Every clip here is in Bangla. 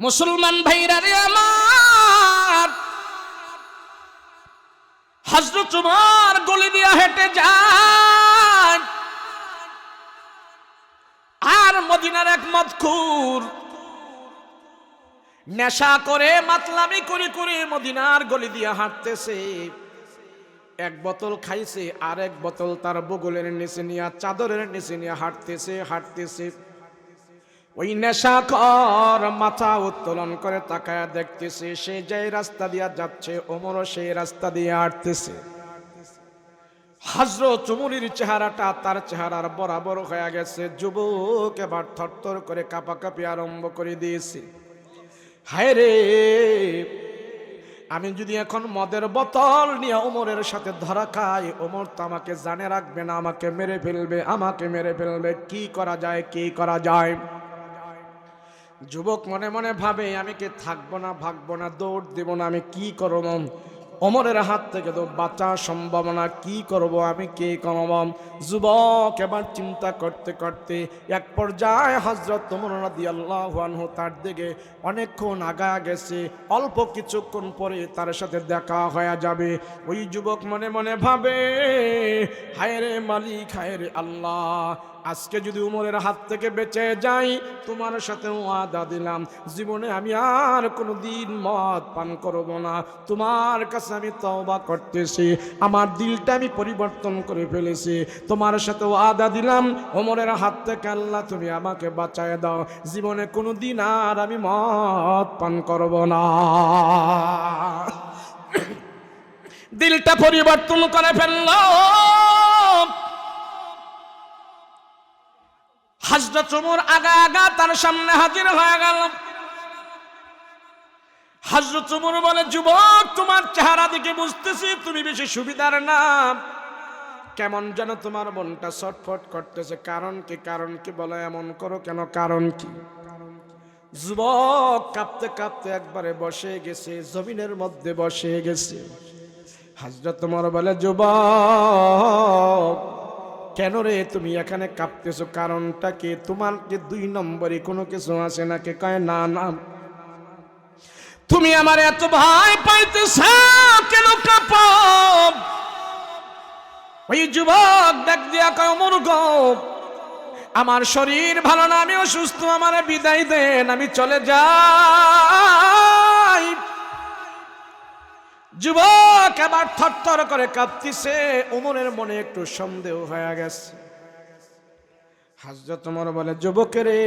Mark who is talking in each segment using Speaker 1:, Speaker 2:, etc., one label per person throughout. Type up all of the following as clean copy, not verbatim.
Speaker 1: মুসলমান ভাইরা রে আমার, হযরত উমর গলি দিয়া হেঁটে যায়, আর মদিনার এক মদখুর নেশা করে মাতলামি করে করে মদিনার গলি দিয়া হাঁটতেছে। এক বোতল খাইছে, আর এক বোতল তার বগলের নিচে নিয়ে, চাদরের নিচে নিয়ে হাঁটতেছে। ওই নেশাখোর মাথা উত্তোলন করে তাকায়া দেখতেছে, সে যে রাস্তা দিয়া যাচ্ছে ওমরও সেই রাস্তা দিয়ে হাঁটতেছে। হযরত উমরের চেহারাটা তার চেহারার বরাবর হয়ে গেছে। যুবক এবার থরথর করে কাঁপাকাঁপি আরম্ভ করে দিয়েছে। হায় রে, আমি যদি এখন মদের বোতল নিয়ে ওমরের সাথে ধরা খাই, ওমর তো আমাকে জানে রাখবে না, আমাকে মেরে ফেলবে। কি করা যায়? যুবক মনে মনে ভাবে, আমি কি থাকবো না, ভাগবো না, দৌড় দেব না, আমি কি করব? ওমরের হাত থেকে তো বাঁচা সম্ভব না, কি করব আমি, কি করব? যুবক এবার চিন্তা করতে করতে এক পর্যায়ে হযরত ওমর রাদিয়াল্লাহু আনহু তার দিকে অনেকক্ষণ আগায়া গেছে। অল্প কিছুক্ষণ পরে তার সাথে দেখা হয়ে যাবে। ওই যুবক মনে মনে ভাবে, হায় রে মালিক, হায় রে আল্লাহ, আজকে যদি উমরের হাত থেকে বেঁচে যাই, তোমার সাথে ওয়াদা দিলাম জীবনে আমি আর কোনোদিন মদ পান করব না। তোমার কাছে আমি তওবা করতেছি, আমার দিলটা আমি পরিবর্তন করে ফেলেছি। তোমার সাথে ওয়াদা দিলাম ওমরের হাত থেকে আল্লাহ তুমি আমাকে বাঁচায় দাও, জীবনে কোনোদিন আর আমি মদ পান করব না। দিলটা পরিবর্তন করে ফেলল। হযরত ওমর আগা তার সামনে হাজির হয়ে গেল। হযরত ওমর বলে, যুবক, তোমার চেহারা দেখে বুঝতেছি তুমি বেশি সুবিধার না। কেমন যেন তোমার মনটা ছটফট করতেছে। কারণ কি বলো, এমন করো কেন, কারণ কি? যুবক কাঁপতে কাঁপতে একবারে বসে গেছে, জমিনের মধ্যে বসে গেছে। হযরত ওমর বলে, যুবক, কেন রে তুমি এখানে কাঁপতেছো, কারণটা কি? তোমার কি 2 নম্বরে কোনো কিছু আছে নাকি? কয়, না, তুমি আমার এত ভয় পাইতেছ কেন, কাঁপো? ওই যুবক ডাক দিয়া কয়, ওমর গো, আমার শরীর ভালো না, আমি অসুস্থ, আমার বিদায় দেন, আমি চলে যাই। যুবক আবার থরথর করে কাঁপতেছে। ওমরের মনে একটু সন্দেহ হয়ে গেছে। হযরত ওমর বলে, যুবকেরে,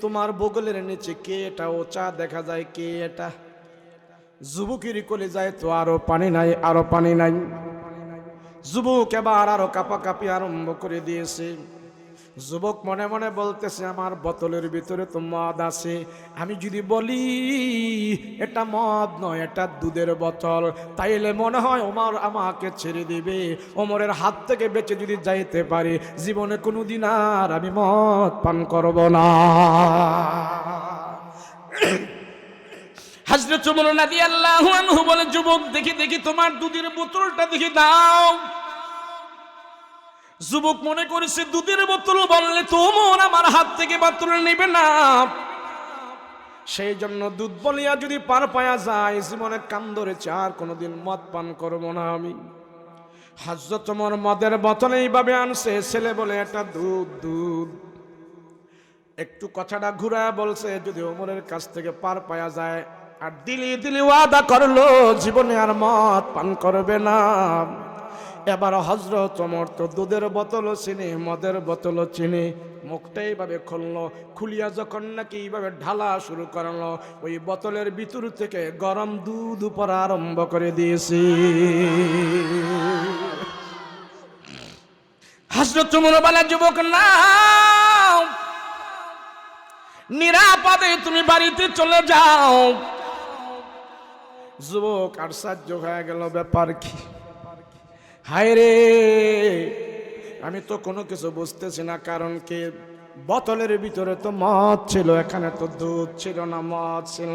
Speaker 1: তোমার বগলের নিচে কে এটা? ও চা দেখা যায়, কে এটা? যুবকের কোলে যায় তো আরো পানি নাই। যুবক এবার আরো কাঁপাকাঁপি আরম্ভ করে দিয়েছে। যুবক মনে মনে বলতেছে, আমার বোতলের ভিতরে তো মদ আছে, আমি যদি বলি এটা মদ নয়, এটা দুধের বোতল, তাইলে মনে হয় ওমর আমাকে ছেড়ে দিবে। ওমরের হাত থেকে বেঁচে যদি যাইতে পারি, জীবনে কোনোদিন আর আমি মদ পান করব না। হযরত ওমর রাদিয়াল্লাহু আনহু বলে, যুবক, দেখি তোমার দুধের বোতলটা দেখি দাও। যুবক মনে করেছে দুধের বোতল বললে তো ওমর আমার হাত থেকে বোতল নেবে না, সেই জন্য দুধ বলিয়া যদি পার পায়া যায়, জীবনে কান ধরেছে, আর কোনোদিন মদ পান করব না আমি। হযরত ওমর মদের বোতল এইভাবে আনছে, ছেলে বলে, এটা দুধ। একটু কথাটা ঘুরায় বলছে, যদি ওমরের কাছ থেকে পার পায়া যায়, আর দিলি ওয়াদা করলো জীবনে আর মদ পান করবে না। এবার হযরত ওমর তো দুধের বোতলও চিনি, মদের বোতলও চিনি। মুখটা এইভাবে খুললো, খুলিয়া যখন নাকি এইভাবে ঢালা শুরু করলো, ওই বোতলের ভিতর থেকে গরম দুধ পড়া আরম্ভ করে দিয়েছি। হযরত ওমর বলে, যুবক, না, নিরাপদে তুমি বাড়িতে চলে যাও। যুবক আশ্চর্য হয়ে গেল, ব্যাপার কি? হায় রে, আমি তো কোনো কিছু বুঝতেছি না, কারণ কি? বোতলের ভিতরে তো মদ ছিল, এখানে তো দুধ ছিল না, মদ ছিল।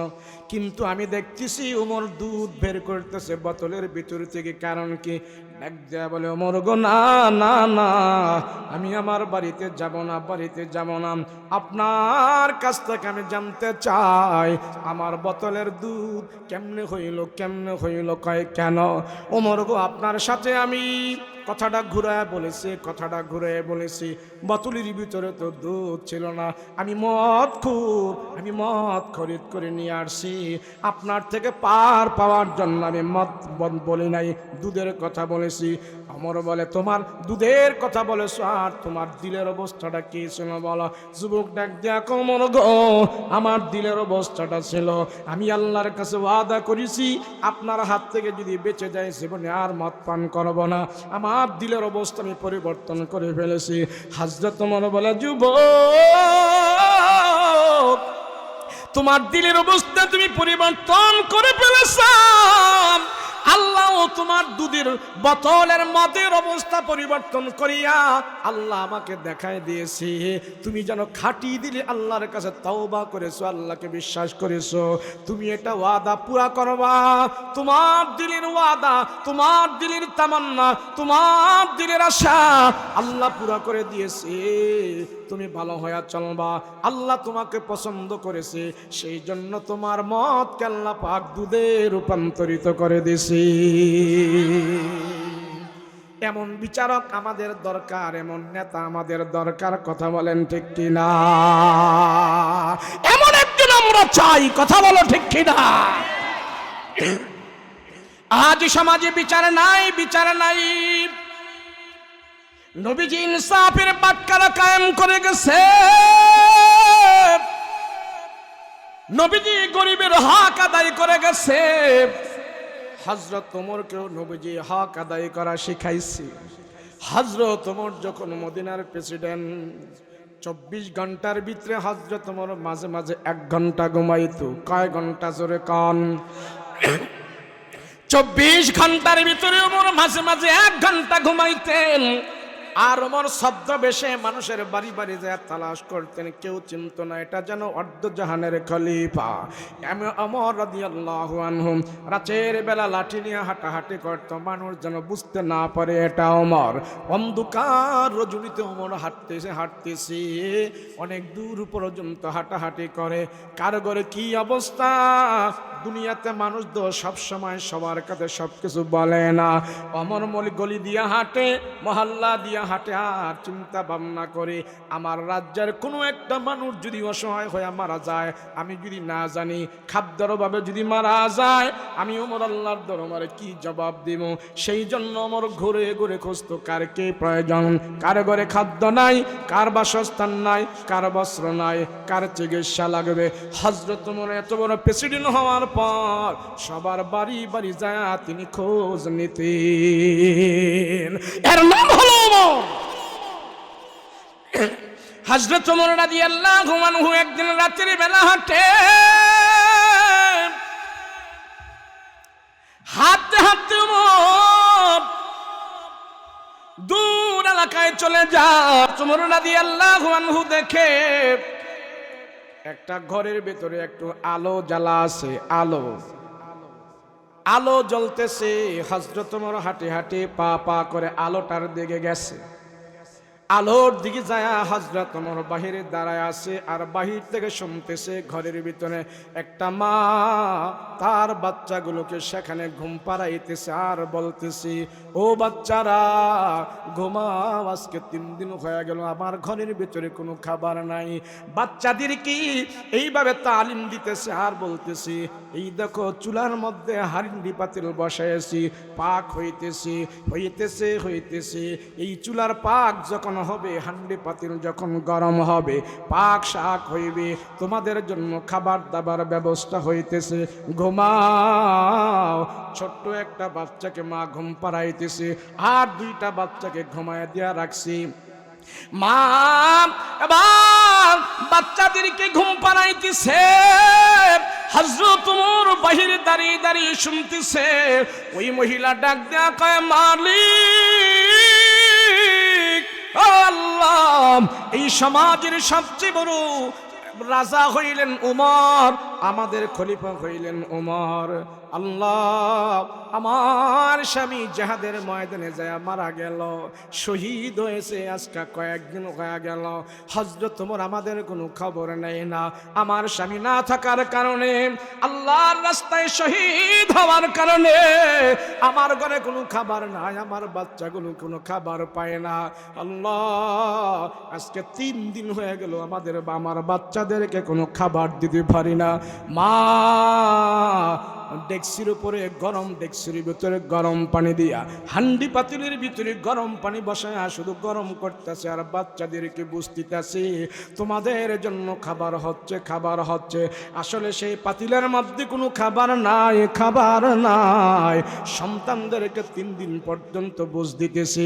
Speaker 1: কিন্তু আমি দেখতেছি ওমর দুধ বের করতেছে বোতলের ভিতর থেকে। কারণ কি? ডাক দেয়া বলে, ওমর গো, না না না, আমি আমার বাড়িতে যাব না, বাড়িতে যাব না। আপনার কাছ থেকে আমি জানতে চাই আমার বোতলের দুধ কেমনে হইল, কেমনে হইল? কয় কেন? ওমর গো, আপনার সাথে আমি কথাটা ঘুরায় বলেছি, কথাটা ঘুরায় বলেছি। বোতলের ভিতরে তো দুধ ছিল না, আমি মদ খরিদ করে নিয়ে আসছি। আপনার থেকে পার পাওয়ার জন্য আমি মদ বলি নাই, দুধের কথা বলেছি। ওমর বলে, তোমার দুধের কথা বলেছো, আর তোমার দিলের অবস্থাটা কি ছিল বলো? যুবক ডাক দিয়া কয়, ওমর গো, আমার দিলের অবস্থাটা ছিল, আমি আল্লাহর কাছে ওয়াদা করেছি আপনার হাত থেকে যদি বেঁচে যায় জীবনে আর মদ পান করব না। আমার দিলের অবস্থা আমি পরিবর্তন করে ফেলেছি। হযরত ওমর বলে, যুবক, তোমার দিলের অবস্থা তুমি পরিবর্তন করে ফেলেছ, আল্লাহ তোমার দুধের বোতলের মদের অবস্থা পরিবর্তন করিয়া আল্লাহ আমাকে দেখায় দিয়েছে। তুমি যেন খাঁটি দিলে আল্লাহর কাছে তওবা করেছো, আল্লাহকে বিশ্বাস করেছো, তুমি এটা ওয়াদা পুরা করবা। তোমার দিলের ওয়াদা, তোমার দিলের তামান্না, তোমার দিলের আশা আল্লাহ পুরা করে দিয়েছে। তুমি ভালো হয়ে চলবা, আল্লাহ তোমাকে পছন্দ করেছে, সেই জন্য তোমার মদকে আল্লাহ পাক দুধে রূপান্তরিত করে দিয়েছে। এমন বিচারক আমাদের দরকার, এমন নেতা আমাদের দরকার। কথা বলেন ঠিক কিনা? এমন একজন আমরা চাই। কথা বলো ঠিক কিনা? আজ সমাজে বিচার নাই, বিচার নাই। নবীজি ইনসাফের বাটখারা কায়েম করে গেছে। নবীজি গরিবের হক আদায় করে গেছে। হযরত ওমরকেও নবীজি হক আদায় করা শিখাইছে। হযরত ওমর যখন মদিনার প্রেসিডেন্ট, 24 ঘন্টার ভিতরে হযরত ওমর মাঝে মাঝে 1 ঘন্টা ঘুমাইতো। কয় ঘন্টা? জোরে কন। 24 ঘন্টার ভিতরে ওমর মাঝে মাঝে 1 ঘন্টা ঘুমাইতেন। আর ওমর ছদ্মবেশে মানুষের বাড়ি বাড়ি যায় তালাশ করতেন, কেউ চিনত না এটা যেন অর্ধজাহানের খলিফা। ওমর রাদিয়াল্লাহু আনহু রাতের বেলা লাঠি নিয়ে হাঁটাহাঁটি করত, মানুষ যেন বুঝতে না পারে এটা ওমর। অন্ধকার রজনীতে ওমর হাঁটতেছে, অনেক দূর পর্যন্ত হাঁটাহাঁটি করে। কার ঘরে কি অবস্থা? দুনিয়াতে মানুষ তো সবসময় সবার কাছে সবকিছু বলে না। ওমর গলি দিয়া হাঁটে, মহল্লা দিয়া হাঁটে, আর চিন্তা ভাবনা করে আমার রাজ্যের কোনো একটা মানুষ যদি অসহায় হয়ে মারা যায়, আমি যদি না জানি, খাদ্যের অভাবে যদি মারা যায়, আমি ওমর আল্লাহর দরবারে কি জবাব দেব? সেই জন্য ওমর ঘুরে ঘুরে খুঁজতো কার কে প্রয়োজন, কার ঘরে খাদ্য নাই, কার বাসস্থান নাই, কার বস্ত্র নাই, কার চিকিৎসা লাগবে। হযরত ওমর এত বড় প্রেসিডেন্ট হওয়ার পর সবার বাড়ি বাড়ি যায় তিনি খোঁজ নিতেন। এর নাম হলো হযরত ওমর রাদিয়াল্লাহু আনহু একদিন রাতের বেলা হাঁটে, হাঁটতে হাঁটতে ওমর দূর এলাকায় চলে যায়। ওমর রাদিয়াল্লাহু আনহু দেখে একটা ঘরের ভেতরে একটু আলো জ্বালা আছে, আলো জ্বলতেছে। হযরত ওমর হাঁটে হাঁটে পা পা করে আলোটার দিকে গেছে। আলোর দিকে যায় হযরত ওমর বাহিরে দাঁড়ায় আছে, আর বাহির থেকে শুনতেছে ঘরের ভিতরে একটা মা তার বাচ্চাগুলোকে সেখানে ঘুম পাড়াইতেছে, আর বলতেছে, ও বাচ্চারা ঘুমাও, আজকে 3 দিন হয়ে গেল আমার ঘরের ভিতরে কোনো খাবার নাই। বাচ্চাদের কি এইভাবে তালিম দিতেছে, আর বলতেছে, এই দেখো চুলার মধ্যে হাঁড়ি পাতিল বসাইছি, পাক হইতেছে। এই চুলার পাক যখন হবে, হান্ডি পাতিল যখন গরম হবে, পাক শাক হইবে, তোমাদের জন্য খাবার দাবার ব্যবস্থা হইতেছে, ঘুমাও। ছোট্ট একটা বাচ্চাকে মা ঘুম পাড়াইতেছে, আর 2টা বাচ্চাকে ঘুমায় দিয়া রাখছি। মা এবার বাচ্চাদেরকে ঘুম পাড়াইতেছে, হযরত ওমর বাহিরে দাঁড়িয়ে দাঁড়িয়ে শুনতেছে। ওই মহিলা ডাক দেয়া কয়, মালিক ও আল্লাহ, এই সমাজের সবচেয়ে বড় রাজা হইলেন উমর, আমাদের খলিফা হইলেন উমর। আল্লাহ, আমার স্বামী জিহাদের ময়দানে যায় মারা গেল, শহীদ হয়েছে, আজকে কয়েকদিন হয়ে গেল। হযরত ওমর আমাদের কোনো খবর নেই না। আমার স্বামী না থাকার কারণে, আল্লাহর রাস্তায় শহীদ হওয়ার কারণে আমার ঘরে কোনো খাবার নাই, আমার বাচ্চাগুলো কোনো খাবার পায় না। আল্লাহ, আজকে 3 দিন হয়ে গেল আমার বাচ্চাদেরকে কোনো খাবার দিতে পারি না। মা ডেক্সির উপরে গরম, ডেক্সির ভিতরে গরম পানি দিয়া, হান্ডি পাতিলের ভিতরে গরম পানি বসায় শুধু গরম করতেছে, আর বাচ্চাদেরকে বুঝতেছে তোমাদের জন্য খাবার হচ্ছে, খাবার হচ্ছে। আসলে সেই পাতিলের মধ্যে কোনো খাবার নাই, খাবার নাই। সন্তানদেরকে 3 দিন পর্যন্ত বুঝ দিতেছে।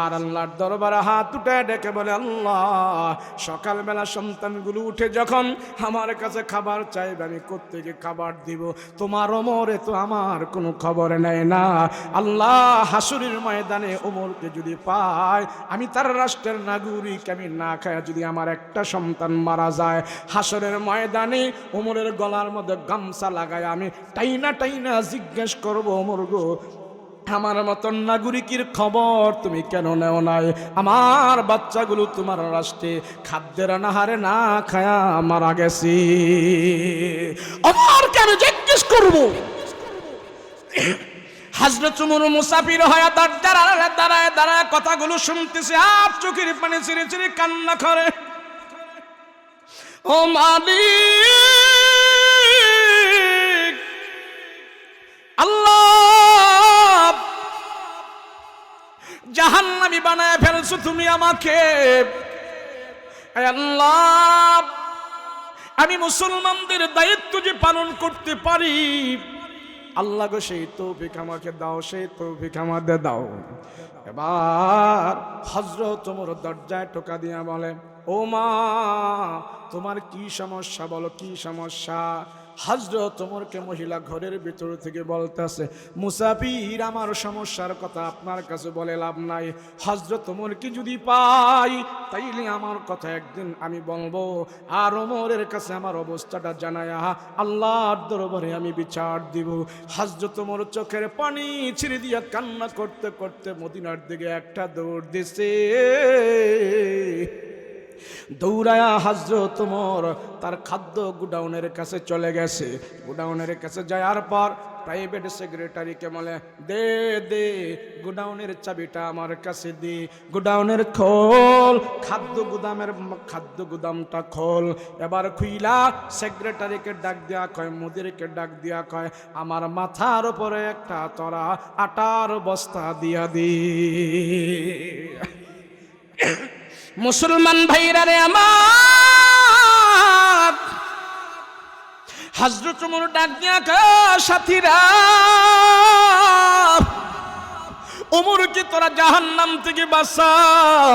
Speaker 1: আর আল্লাহর দরবারে হাত উঠে ডেকে বলে, আল্লাহ, সকালবেলা সন্তানগুলো উঠে যখন আমার কাছে খাবার চাইবে, আমি কোত্থেকে খাবার দিব? তোমার ওমরে তো আমার কোনো খবর নেয় না। আল্লাহ, হাসুরের ময়দানে ওমরকে যদি পায়, আমি তার রাষ্ট্রের নাগরিক, আমি না খায় যদি আমার একটা সন্তান মারা যায়, হাসরের ময়দানে ওমরের গলার মধ্যে গামছা লাগায় আমি টাইনা টাইনা জিজ্ঞেস করব, ওমর গো, আমার মতন নাগরিকের খবর তুমি কেন নেও নাই? আমার বাচ্চাগুলো তোমার রাষ্ট্রে খাদ্যের আনাহারে না খায়া মারা গেছি। ওমরকে আমি জিজ্ঞেস করব। হযরত ওমর মুসাফির হয়ে দরজার আড়ালে দাঁড়ায় দাঁড়ায় কথাগুলো শুনতেছে, আর চোখের পানি ছিঁড়ে ছিঁড়ে কান্না করে। ও মালিক, আল্লাহ, জাহান্নামী বানায় ফেলছো তুমি আমাকে। আল্লাহ, আমি মুসলমানদের দায়িত্ব যে পালন করতে পারি, আল্লাহ গো, সেই তৌফিক আমাকে দাও, সেই তৌফিক আমাদের দাও। এবার হযরত ওমর দরজায় টোকা দিয়া বলে, ও মা, তোমার কি সমস্যা বলো, কি সমস্যা? হযরত ওমরকে মহিলা ঘরের ভিতর থেকে বলতেছে, মুসাফির, আমার সমস্যার কথা আপনার কাছে বলে লাভ নাই। হযরত ওমরকে যদি পাই, তাইলে আমার কথা একদিন আমি বলবো, আর ওমরের কাছে আমার অবস্থাটা জানায়া আল্লাহর দরবারে আমি বিচার দিব। হযরত ওমর চোখের পানি ছেড়ে দিয়া কান্না করতে করতে মদিনার দিকে একটা দৌড় দিছে। দৌড়ায়া হযরত ওমর তার খাদ্য গুডাউনের কাছে চলে গেছে। গুডাউনের কাছে যাওয়ার পর প্রাইভেট সেক্রেটারিকে বলে, দে দে গুডাউনের চাবিটা আমার কাছে দি, গুডাউনের খোল, খাদ্য গুদামটা খোল। এবার খুইলা সেক্রেটারিকে ডাক দেয়া কয়, মুদিরকে ডাক দিয়া কয়, আমার মাথার উপরে একটা তোরা আটার বস্তা দিয়া দি। মুসলমান ভাইরা রে আমার, হযরত ওমর ডাক দিয়া কয়, সাথীরা, ওমরকে তোরা জাহান্নাম থেকে বাঁচাও,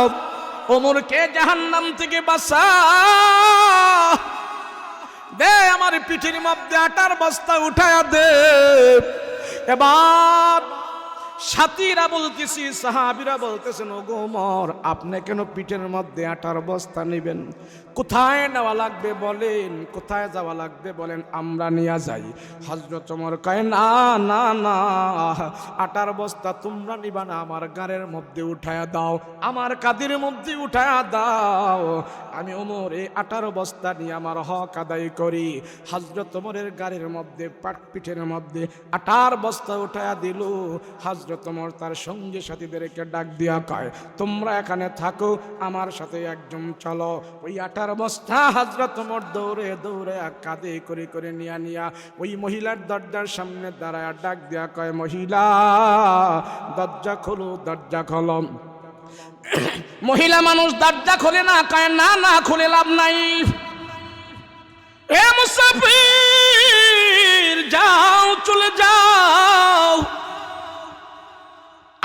Speaker 1: ওমরকে জাহান্নাম থেকে বাঁচাও। দে আমার পিঠের মধ্যে আটার বস্তা উঠায়া দে। এবার সাথীরা বলতেছি, সাহাবীরা বলতেছেন, ওগো ওমর, আপনি কেন পিঠের মধ্যে আটার বস্তা নেবেন? কোথায় নেওয়া লাগবে বলেন, কোথায় যাওয়া লাগবে বলেন, আমরা নিয়ে যাই। হযরত ওমর কয়, না না না, আটার বস্তা তোমরা নিবা না, আমার গাড়ির মধ্যে উঠায়া দাও, আমার কাঁধের মধ্যে উঠায়া দাও। আমি ওমর এই আটার বস্তা নিয়ে আমার হক আদায় করি। হযরত ওমরের গাড়ির মধ্যে পিঠের মধ্যে আটার বস্তা উঠায়া দিল। হযরত ওমর তার সঙ্গী সাথীদেরকে ডাক দিয়া কয়, তোমরা এখানে থাকো, আমার সাথে একজন চলো। ওই আটার বস্তা হযরত ওমর দৌড়ে দৌড়ে কাঁধে করে করে নিয়া ওই মহিলার দরজার সামনে দাঁড়ায় ডাক দিয়া কয়, মহিলা, দরজা খোলো, দরজা খোলো। মহিলা মানুষ দরজা খোলে না, কয়, না না, খুলে লাভ নাই। এ মুসাফির, যাও, চলে যাও,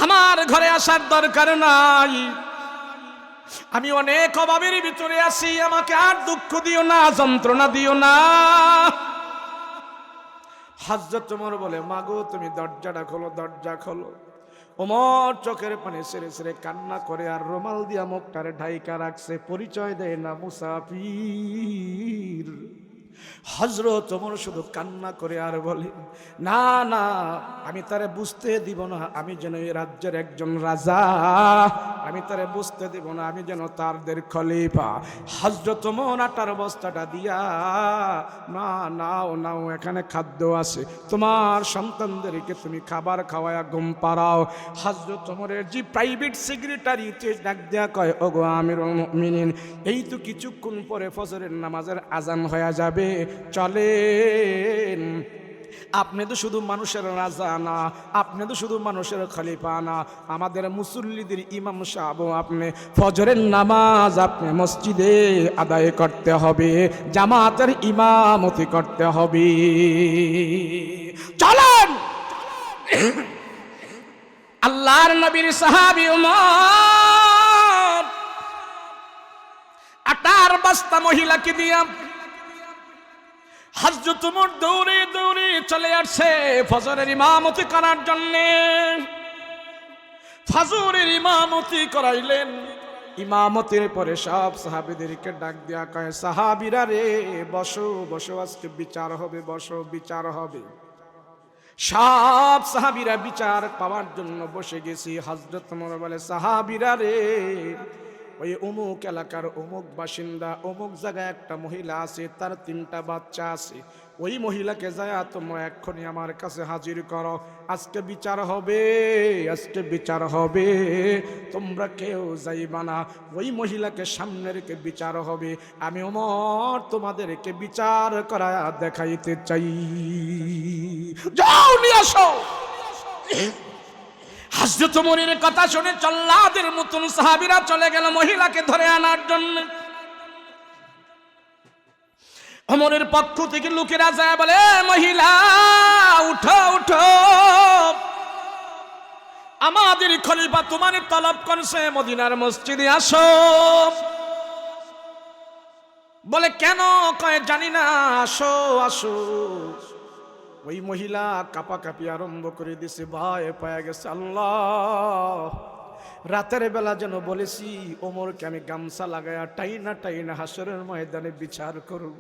Speaker 1: আমার ঘরে আসার দরকার নাই। আমি অনেক অভাবের ভিতরে আছি, আমাকে আর দুঃখ দিও না, যন্ত্রণা দিও না। হযরত ওমর বলে, মাগো, তুমি দরজাটা খোলো, দরজা খোলো। ওমর চোখের পানি ছেড়ে ছেড়ে কান্না করে আর রুমাল দিয়া মুখটারে ঢাইকা রাখছে, পরিচয় দেয় না মুসাফির। হযরত ওমর শুধু কান্না করে আর বলে, না না, আমি তারে বুঝতে দিব না আমি যেন এই রাজ্যের একজন রাজা, আমি তারে বুঝতে দিব না আমি যেন তারদের খলিফা। হযরত ওমর আটার বস্তাটা দিয়া, না নাও নাও, এখানে খাদ্য আছে, তোমার সন্তানদেরকে তুমি খাবার খাওয়ায়া ঘুম পাড়াও। হযরত ওমরের যে প্রাইভেট সেক্রেটারি ডাক দেয়া কয়, ওগো আমিরুল মুমিনিন, এই তো কিছুক্ষণ পরে ফজরের নামাজের আজান হয়ে যাবে, চলেন। আপনি তো শুধু মানুষের রাজা না, আপনি তো শুধু মানুষের খলিফা না, আমাদের মুসল্লিদের ইমাম সাহেব আপনি। ফজরের নামাজ আপনি মসজিদে আদায় করতে হবে, জামাতের ইমামতি করতে হবে, চলেন। আল্লাহর নবীর সাহাবী ওমর আটার বস্তা মহিলাকে দিয়া হযরত ওমর দৌড়ে দৌড়ে চলে আসছে ফজরের ইমামতি করার জন্য। ফজরের ইমামতি করাইলেন। ইমামতির পরে সব সাহাবীদেরকে ডাক দেয়া কয়, সাহাবীরা রে বসো বসো, আজকে বিচার হবে, বসো বিচার হবে। সব সাহাবীরা বিচার পাওয়ার জন্য বসে গেছি। হযরত ওমর বলে, সাহাবীরা রে, ওই অমুক এলাকার অমুক বাসিন্দা, অমুক জায়গায় একটা মহিলা আছে, তার 3টা বাচ্চা আছে, ওই মহিলাকে যায় তোমরা এক্ষুনি আমার কাছে হাজির করো, আজকে বিচার হবে, আজকে বিচার হবে, তোমরা কেউ যাইবা না, ওই মহিলাকে সামনে রেখে বিচার হবে। আমি ওমর তোমাদেরকে বিচার করা দেখাইতে চাই, যাও নিয়ে আসো। হযরত ওমরের কথা শুনে জল্লাদের মতন সাহাবীরা চলে গেল মহিলাকে ধরে আনার জন্য। ওমরের পক্ষ থেকে লোকেরা যায় বলে, মহিলা উঠো উঠো, আমাদের খলিফা তোমার তলব করছে, মদিনার মসজিদে আসো। বলে কেন? কয় জানি না, আসো আসো। ওই মহিলা কাঁপাকাঁপি আরম্ভ করে দিছে, ভয় পায়া গেছে। আল্লাহ, রাতের বেলা যেন বলেছি ওমরকে আমি গামছা লাগায়া টাইনা টাইনা হাসরের ময়দানে বিচার করব,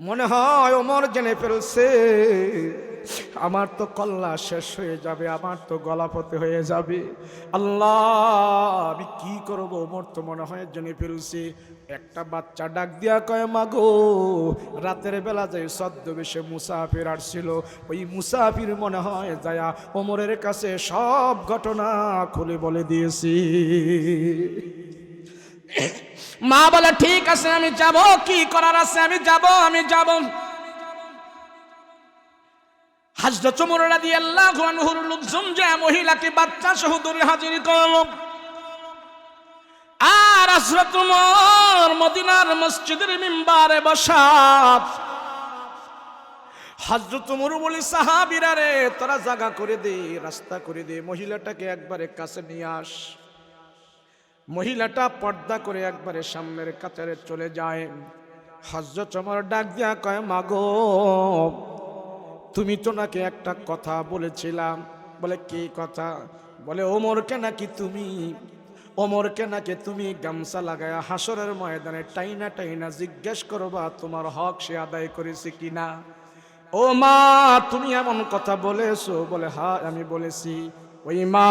Speaker 1: মনে হয় ওমর জেনে ফেলছে, আমার তো কল্লা শেষ হয়ে যাবে, আমার তো গলাপথে হয়ে যাবে। আল্লাহ, আমি কি করব? ওমর তো মনে হয় জেনে ফেলছে। একটা বাচ্চা ডাক দিয়া কয়, মাগো, রাতের বেলা যাই ছদ্মবেশে মুসাফির আসছিল, ওই মুসাফির মনে হয় যায়া ওমরের কাছে সব ঘটনা খুলে বলে দিয়েছি। মা বলে, ঠিক আছে আমি যাব, কি করার আছে আমি যাব, আমি যাব। হযরত ওমর রাদিয়াল্লাহু আনহুর লোকজন যে মহিলাকে বাচ্চা সহ ধরে হাজির করল। আর হযরত ওমর মদিনার মসজিদের মিম্বারে বসা। হযরত ওমর বলে, সাহাবীরা রে, তোরা জায়গা করে দে, রাস্তা করে দে, মহিলাটাকে একবারে কাছে নিয়ে আস। মহিলাটা পর্দা করে একবারে সামনের কাতারে চলে যায়। হযরত ওমর ডাক দিয়া কয়, মাগো, তুমি তো নাকি একটা কথা বলেছিলাম। বলে কি কথা? বলে ওমরকে নাকি তুমি গামছা লাগায়া হাসরের ময়দানে টাইনা টাইনা জিজ্ঞেস করবা তোমার হক সে আদায় করেছে কিনা। ও মা, তুমি এমন কথা বলেছো? বলে হ্যাঁ আমি বলেছি। ওই মা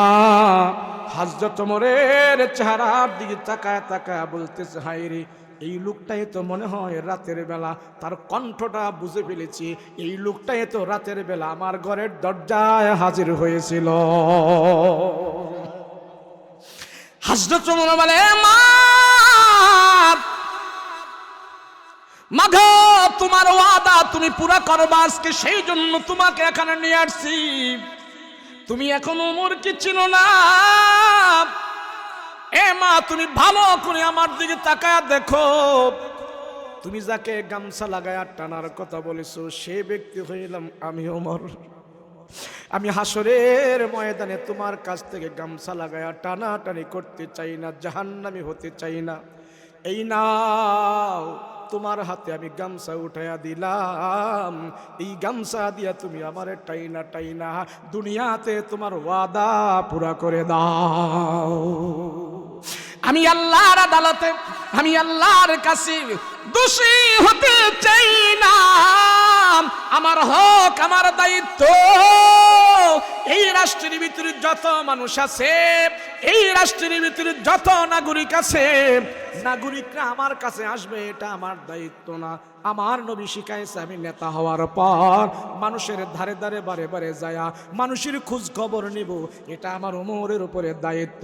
Speaker 1: হযরত ওমরের চেহারার দিকে তাকায় তাকায় বলতেছে, হায় রে, এই লোকটাই তো মনে হয় রাতের বেলা, তার কণ্ঠটা বুঝে ফেলেছি, এই লোকটাই তো রাতের বেলা আমার ঘরের দরজায় হাজির হয়েছিল। হযরত ওমর বলে, মাগো, তোমার ওয়াদা তুমি পুরা করবা আজকে, সেই জন্য তোমাকে এখানে নিয়ে আসছি। তুমি এখন ওমরকে চিনো না। এ মা, তুমি ভালো করে আমার দিকে তাকায়া দেখো, তুমি যাকে গামছা লাগায়া টানার কথা বলেছো সে ব্যক্তি হইলাম আমি ওমর। আমি হাসরের ময়দানে তোমার কাছ থেকে গামছা লাগায়া টানাটানি করতে চাই না, জাহান্নামী হতে চাই না। এই নাও তোমার হাতে আমি গামছা উঠাইয়া দিলাম, এই গামছা দিয়া তুমি আমারে টাইনা টাইনা দুনিয়াতে তোমার ওয়াদা পুরা করে দাও। আমি আল্লাহর আদালতে, আমি আল্লাহর কাছে দোষী হতে চাই না। আমার হক, আমার দায়িত্ব, এই রাষ্ট্রের ভিতরে যত মানুষ আছে, এই রাষ্ট্রের ভিতরে যত নাগরিক আছে, নাগরিকরা আমার কাছে আসবে, এটা আমার দায়িত্ব না। আমার নবী শিখাইছে আমি নেতা হওয়ার পর মানুষের ধারে ধারে বারে বারে যায়া মানুষের খোঁজ খবর নিব, এটা আমার ওমরের উপরে দায়িত্ব।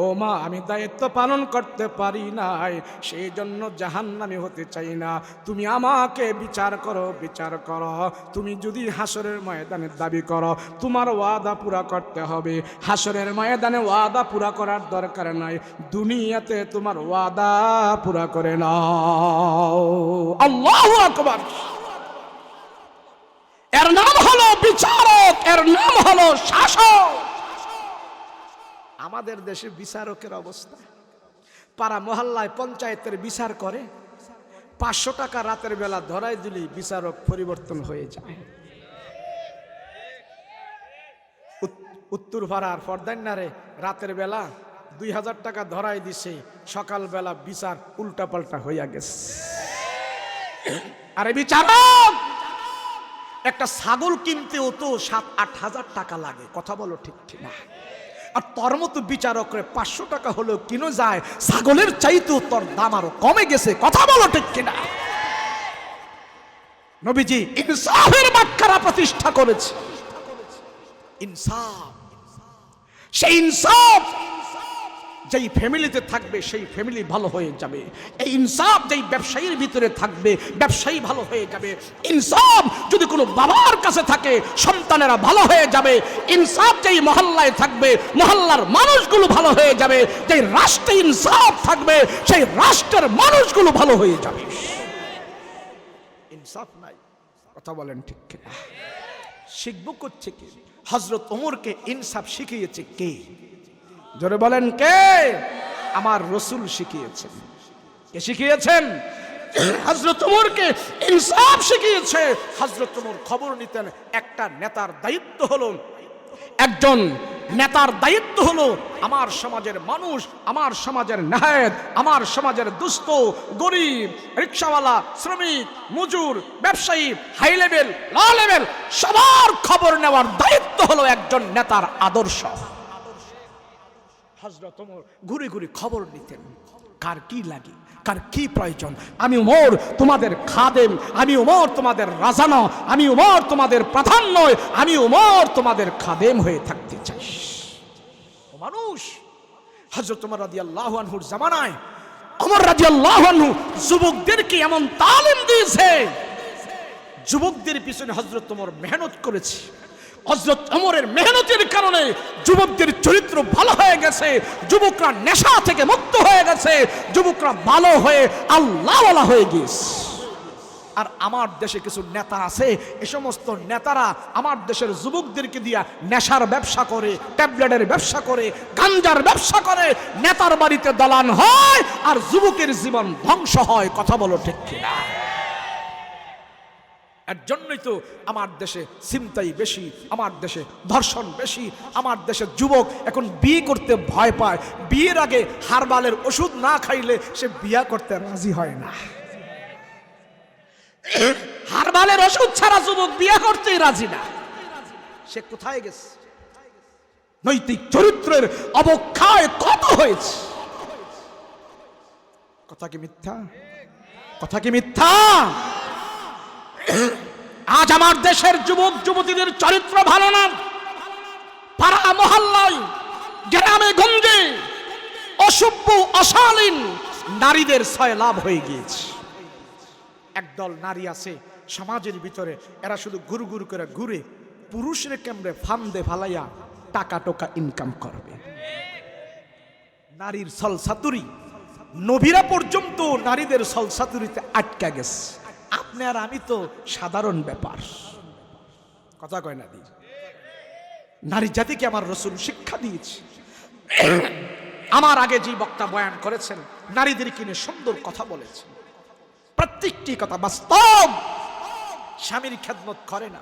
Speaker 1: ও মা, আমি দায়িত্ব পালন করতে পারি নাই, সেই জন্য জাহান্নামী হতে চাই না। তুমি আমাকে বিচার করো, বিচার করো। তুমি যদি হাসরের ময়দানে দাবি করো তোমার ওয়াদা পুরা করতে হবে, হাসরের ময়দানে ওয়াদা পুরা করার দরকার নাই, দুনিয়াতে তোমার ওয়াদা পুরা করে নাও। আল্লাহু আকবার। এর নাম হলো বিচারক, এর নাম হলো শাসক। আমাদের দেশে বিচারকের অবস্থা, পাড়া মহল্লায় পঞ্চায়েতের বিচার করে, 500 টাকা রাতের বেলা ধরাই দিলি বিচারক পরিবর্তন হয়ে যায়। উত্তর পাড়ার ফরদান্নারে রাতের বেলা 2000 টাকা ধরাই দিছে, সকালবেলা বিচার উল্টা পাল্টা হইয়া গেছে। আরে বিচারক, একটা ছাগল কিনতেও তো 7-8 হাজার টাকা লাগে, কথা বলো ঠিক কিনা? আর তোর মতো বিচারকরে 500 টাকা হলেও কিনো যায়, ছাগলের চাইতেও তোর দাম আরো কমে গেছে, কথা বলো ঠিক কিনা? নবীজি ইনসাফের বাক্যারা প্রতিষ্ঠা করেছে। ইনসাফ, সেই ইনসাফ যেই ফ্যামিলিতে থাকবে সেই ফ্যামিলি ভালো হয়ে যাবে। এই ইনসাফ যেই ব্যবসায়ীর ভিতরে থাকবে ব্যবসায়ী ভালো হয়ে যাবে। ইনসাফ যদি কোনো বাবার কাছে থাকে সন্তানেরা ভালো হয়ে যাবে। ইনসাফ যেই মহল্লায় থাকবে মহল্লার মানুষগুলো ভালো হয়ে যাবে। যেই রাষ্ট্রে ইনসাফ থাকবে সেই রাষ্ট্রের মানুষগুলো ভালো হয়ে যাবে। ইনসাফ নাই, কথা বলেন ঠিক কিনা? শিখবো করছে কে? হযরত ওমরকে ইনসাফ শিখিয়েছে কে? জোরে বলেন কে? আমার রাসূল শিখিয়েছেন। কে শিখিয়েছেন? হযরত ওমরকে ইনসাফ শিখিয়েছে। হযরত ওমর খবর নিতেন। একটা নেতার দায়িত্ব হলো, একজন নেতার দায়িত্ব হলো আমার সমাজের মানুষ, আমার সমাজের নায়েব, আমার সমাজের দুস্থ গরিব, রিকশাওয়ালা, শ্রমিক, মজুর, ব্যবসায়ী, হাই লেভেল, লো লেভেল সবার খবর নেওয়ার দায়িত্ব হলো একজন নেতার আদর্শ। হযরত ওমর ঘুরে ঘুরে খবর নিতেন, কার কি লাগে, কার কি প্রয়োজন। আমি ওমর তোমাদের খাদেম, আমি ওমর তোমাদের রাজা না, আমি ওমর তোমাদের প্রধান নয়, আমি ওমর তোমাদের খাদেম হয়ে থাকতে চাই। ও মানুষ, হযরত ওমর রাদিয়াল্লাহু আনহুর জামানায় ওমর রাদিয়াল্লাহু আনহু যুবকদেরকে এমন তালিম দিয়েছে, যুবকদের পিছনে হযরত ওমর মেহনত করেছে। হযরত ওমরের মেহনতের কারণে যুবকদের চরিত্র ভালো হয়ে গেছে, যুবকরা নেশা থেকে মুক্ত হয়ে গেছে, যুবকরা ভালো হয়ে আল্লাহওয়ালা হয়ে গেছে। আর আমার দেশে কিছু নেতা আছে, এই সমস্ত নেতারা আমার দেশের যুবকদেরকে দিয়া নেশার ব্যবসা করে, ট্যাবলেটের ব্যবসা করে, গাঞ্জার ব্যবসা করে, নেতার বাড়িতে দালান হয় আর যুবকের জীবন ধ্বংস হয়, কথা বলো ঠিক কিনা? এর জন্যই তো আমার দেশে ছিনতাই বেশি, আমার দেশে ধর্ষণ বেশি, আমার দেশের যুবক এখন বিয়ে করতে ভয় পায়। বিয়ের আগে হারবালের ওষুধ না খাইলে সে বিয়ে করতে রাজি হয় না। হারবালের ওষুধ ছাড়া যুবক বিয়ে করতেই রাজি না। সে কোথায় গেছে? নৈতিক চরিত্রের অবক্ষয় কত হয়েছে। কথা কি মিথ্যা? কথা কি মিথ্যা? আজ আমার দেশের যুবক যুবতীদের চরিত্র ভালো না। পাড়া মহল্লায়, গ্রামে গঞ্জে অসভ্য অশালীন নারীদের সয়লাভ হয়ে গিয়েছে। একদল নারী আছে সমাজের ভিতরে, এরা শুধু গুরু গুরু করে ঘুরে পুরুষের কেমনে ফান্দে ফালাইয়া টাকা টোকা ইনকাম করবে। নারীর সলসাতুরি, নবীরা পর্যন্ত নারীদের সলসাতুরিতে আটকা গেছে। আপনি আর আমি তো সাধারণ ব্যাপার, কথা কয় না। নারী জাতিকে আমার রাসূল শিক্ষা দিয়েছে। আমার আগে যে বক্তা বয়ান করেছেন নারীদেরকে নিয়ে সুন্দর কথা বলেছেন। প্রত্যেকটি কথা বাস্তব। স্বামীর খেদমত করে না,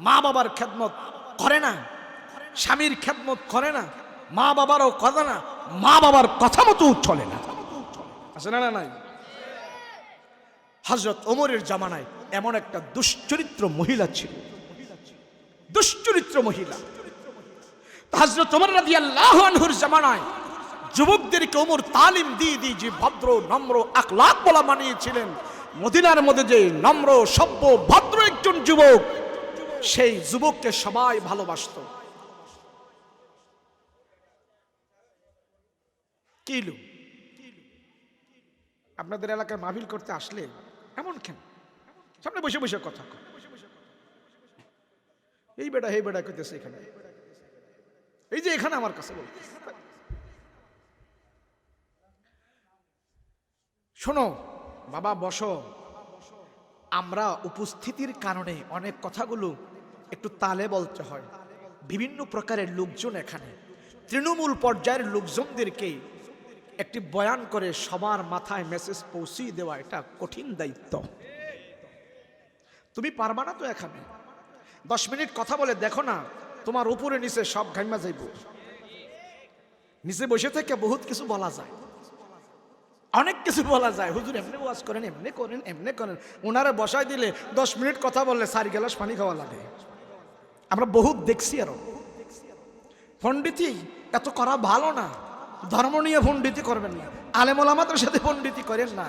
Speaker 1: মা বাবার খেদমত করে না, স্বামীর খেদমত করে না, মা বাবারও কথা না, মা বাবার কথা মতো চলে না। আছে না? নাই? হযরত ওমরের জামানায় এমন একটা দুশ্চরিত্র মহিলা ছিল, দুশ্চরিত্র মহিলা। হযরত ওমর রাদিয়াল্লাহু আনহুর জামানায় যুবকদেরকে ওমর তালিম দিয়ে যে ভদ্র নম্র আখলাক বলা বানিয়েছিলেন। মদিনার মধ্যে যে নম্র সভ্য ভদ্র একজন যুবক, সেই যুবককে সবাই ভালোবাসত। কিলু আপনাদের এলাকায় মাহফিল করতে আসলে এমন কেন সামনে বসে বসে কথা কয়? এই বেটা এই বেটা করতেছে এখানে, এই যে এখানে আমার কাছে বল। শোনো বাবা, বসো। আমরা উপস্থিতির কারণে অনেক কথাগুলো একটু তালে বলতে হয়। বিভিন্ন প্রকারের লোকজন এখানে, তৃণমূল পর্যায়ের লোকজনদেরকে একটি বয়ান করে সবার মাথায় মেসেজ পৌঁছিয়ে দেওয়া এটা কঠিন দায়িত্ব। তুমি পারবা না তো এখানে 10 মিনিট কথা বলে দেখো না, তোমার উপরে নিচে সব ঘাইমা যাইব। নিচে বসে থেকে বহুত কিছু বলা যায়, অনেক কিছু বলা যায়। হুজুর এমনি ওয়াজ করেন, এমনি করেন, এমনি করেন। ওনারা বসায় দিলে 10 মিনিট কথা বললে 4 গ্লাস পানি খাওয়া লাগে। আমরা বহুত দেখছি। আরো পণ্ডিতি এত করা ভালো না, ধর্ম নিয়ে পণ্ডিতি করবেন না, আলেম ওলামাদের সাথে পণ্ডিতি করেন না।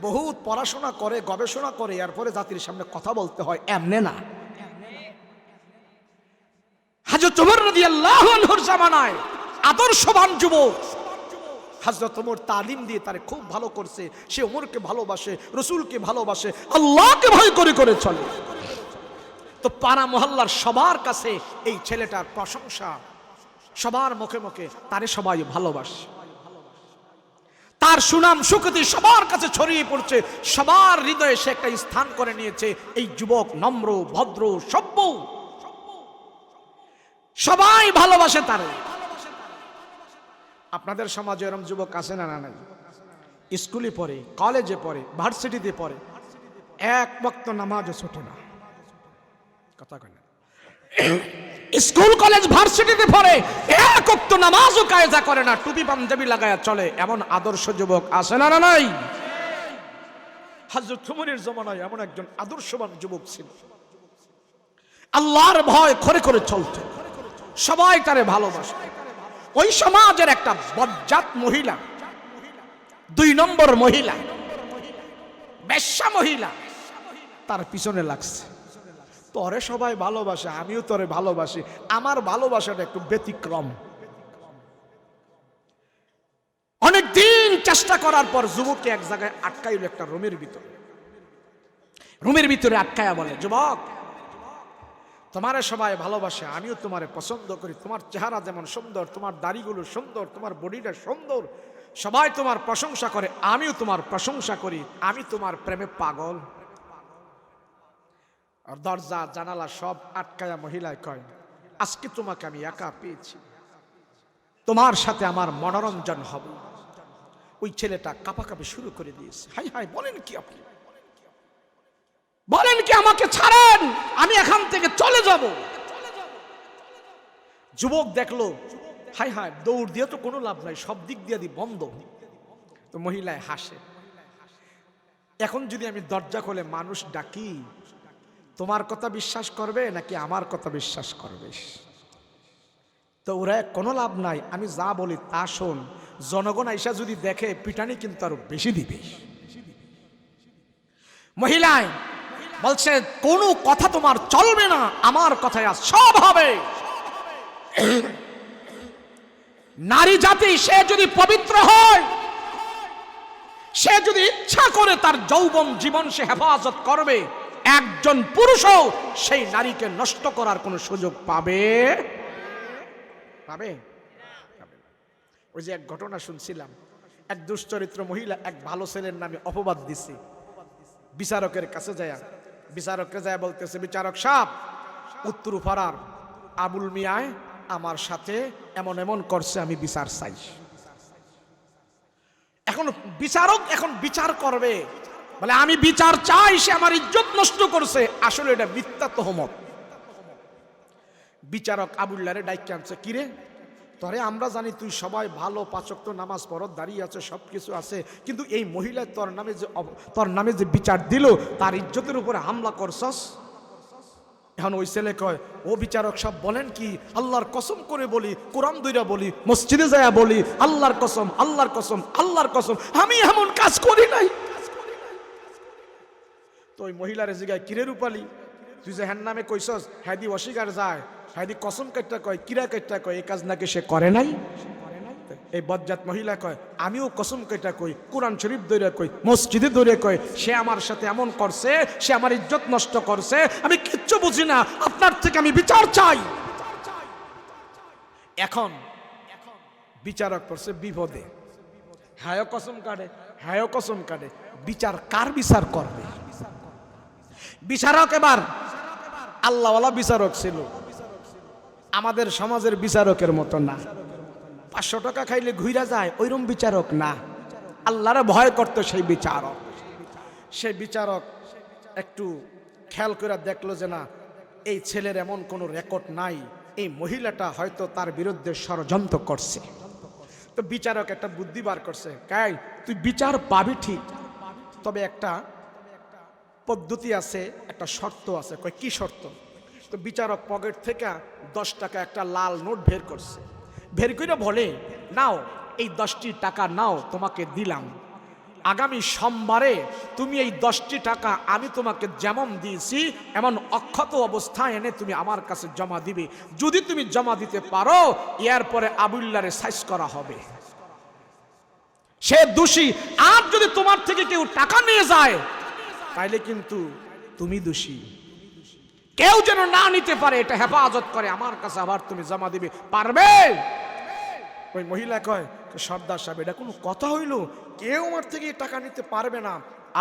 Speaker 1: বহুত পড়াশোনা করে, গবেষণা করে এরপরে জাতির সামনে কথা বলতে হয়, এমনে না। হযরত ওমর রাদিয়াল্লাহু আনহুর জামানায় আদর্শবান যুবক হযরত ওমর তালিম দিয়ে তারে খুব ভালো করছে। সে ওমরকে ভালোবাসে, রাসূলকে ভালোবাসে, আল্লাহকে ভয় করে করে চলে। তো পাড়া মহল্লার সবার কাছে এই ছেলেটার প্রশংসা, সবার মুখে মুখে তারে সবাই ভালোবাসে। তার সুনাম সুখ্যাতি সবার কাছে ছড়িয়ে পড়ছে, সবার হৃদয়ে সে একটা স্থান করে নিয়েছে। এই যুবক নম্র ভদ্র সভ্য, সবাই ভালোবাসে তারে। আপনাদের সমাজে এরকম যুবক আছে না? না নাই? স্কুলে পড়ে, কলেজে পড়ে, ভার্সিটিতে পড়ে, এক ওয়াক্ত নামাজও ছোটে না। কথা কয় না? স্কুল কলেজ ভার্সিটিতে পড়ে, এক ওয়াক্ত নামাজও কায়দা করে না, টুপি পাঞ্জাবি লাগায়া চলে, এমন আদর্শ যুবক আছে না? না নাই? হযরত ওমরের জামানায় এমন একজন আদর্শবান যুবক ছিল, আল্লাহর ভয় করে করে চলতে, সবাই তারে ভালোবাসে। ওই সমাজের একটা বজ্জাত মহিলা, 2 নম্বর মহিলা, বেশ্যা মহিলা তার পিছনে লাগছে। তোরে সবাই ভালোবাসে, আমিও তোরে ভালোবাসি, আমার ভালোবাসাটা একটু ব্যতিক্রম। অনেকদিন চেষ্টা করার পর যুবককে এক জায়গায় আটকাইল, একটা রুমের ভিতরে। রুমের ভিতরে আটকায়া বলে, যুবক তোমারে সবাই ভালোবাসে, আমিও তোমারে পছন্দ করি, তোমার চেহারা যেমন সুন্দর, তোমার দাড়িগুলো সুন্দর, তোমার বডিটা সুন্দর, সবাই তোমার প্রশংসা করে, আমিও তোমার প্রশংসা করি, আমি তোমার প্রেমে পাগল। আর দরজা জানালা সব আটকায়া মহিলায় কয়, আজকে তোমাকে আমি একা পেয়েছি, তোমার সাথে আমার মনোরঞ্জন হবে। ওই ছেলেটা কাঁপাকাঁপি শুরু করে দিয়েছে। হাই হাই, বলেন কি আপনি? বলেন কি? আমাকে ছাড়েন, আমি এখান থেকে চলে যাব। যুবক দেখলো, হাই হাই, দৌড় দিয়ে তো কোনো লাভ নাই, সব দিক দিয়ে বন্ধ। তো মহিলায় হাসে, এখন যদি আমি দরজা খুলে মানুষ ডাকি, তোমার কথা বিশ্বাস করবে নাকি আমার কথা বিশ্বাস করবে? তো ওরা কোনো লাভ নাই, আমি যা বলি তা শোন, জনগণ আইসা যদি দেখে পিটানি কিন্তু আরো বেশি দিবে। মহিলায় বলছে, কোনো কথা তোমার চলবে না, আমার কথায় আজ সব হবে। নারী জাতি সে যদি পবিত্র হয়, সে যদি ইচ্ছা করে তার যৌবন জীবন সে হেফাজত করবে, একজন পুরুষও সেই নারীকে নষ্ট করার কোনো সুযোগ পাবে? পাবে? ওই যে এক ঘটনা শুনছিলাম, এক দুশ্চরিত্র মহিলা এক ভালো ছেলের নামে অপবাদ দিছে। বিচারকের কাছে যায়, বিচারককে যায় বলতেছে, বিচারক সাহেব, উত্তরপাড়ার আবুল মিয়ায় আমার সাথে এমন এমন করছে, আমি বিচার চাই। এখন বিচারক এখন বিচার করবে, বলে আমি বিচার চাই, সে আমার ইজ্জত নষ্ট করছে। আসলে এটা মিথ্যা তহমত। বিচারক আবুল্লাহরে ডাইকে আনছে, কিরে তরে আমরা জানি তুই সবাই ভালো, 5 ওয়াক্ত নামাজ পড়ত, দাঁড়িয়ে আছে, সব কিছু আছে, কিন্তু এই মহিলা তোর নামে যে বিচার দিল তার ইজ্জতের উপরে হামলা করছস। এখন ওই ছেলে কয়, ও বিচারক সব বলেন কি, আল্লাহর কসম করে বলি, কোরআন দইরা বলি, মসজিদে যায়া বলি, আল্লাহর কসম, আল্লাহর কসম, আল্লাহর কসম, আমি এমন কাজ করি নাই। তো ওই মহিলার জিগায়, কিরে রূপালী তুই যে হ্যার নামে কইছস, হ্যাদি অস্বীকার যায়, হ্যাদি কসম কেটটা কয়, কিরা কেটটা কয়, এই কাজ নাকি সে করে নাই। এই বজ্জাত মহিলা কয়, আমিও কসম কেটে কই, কোরআন শরীফ দৌড়ে কই, মসজিদে দৌড়ে কই, সে আমার সাথে এমন করছে, সে আমার ইজ্জত নষ্ট করছে, আমি কিচ্ছু বুঝি না, আপনার থেকে আমি বিচার চাই। এখন বিচারক পড়ছে বিপদে, হ্যাঁ কসম কাটে, হ্যাঁ কসম কাটে, বিচার কার বিচার করবে? বিচারক এবার আল্লাহওয়ালা বিচারক ছিল, আমাদের সমাজের বিচারকের মতো না। 500 টাকা খাইলে ঘুরা যায় ওইরকম বিচারক না, আল্লাহরে ভয় করতো সেই বিচারক। সেই বিচারক একটু খেয়াল করে দেখলো যে না, এই ছেলের এমন কোনো রেকর্ড নাই, এই মহিলাটা হয়তো তার বিরুদ্ধে ষড়যন্ত্র করছে। তো বিচারক একটা বুদ্ধি বার করছে, কাই তুই বিচার পাবি ঠিক, তবে একটা পদ্ধতি আছে, একটা শর্ত আছে। কয় কি শর্ত? তো বিচারক পকেট থেকে 10 টাকা একটা লাল নোট বের করছে, বের করে বলে, নাও এই 10টি টাকা নাও, তোমাকে দিলাম, আগামী সোমবারে তুমি এই 10টি টাকা আমি তোমাকে যেমন দিয়েছি এমন অক্ষত অবস্থায় এনে তুমি আমার কাছে জমা দিবে। যদি তুমি জমা দিতে পারো, এরপরে আবুল্লাহরে সাইজ করা হবে, সে দোষী। আর যদি তোমার থেকে কেউ টাকা নিয়ে যায় তাইলে কিন্তু তুমি দোষী। কেউ যেন না নিতে পারে, এটা হেফাজত করে আমার কাছে আবার তুমি জমা দিবে, পারবে? ওই মহিলা কয়, সর্দার সাহেব এটা কোনো কথা হইল? কেউ আমার থেকে টাকা নিতে পারবে না,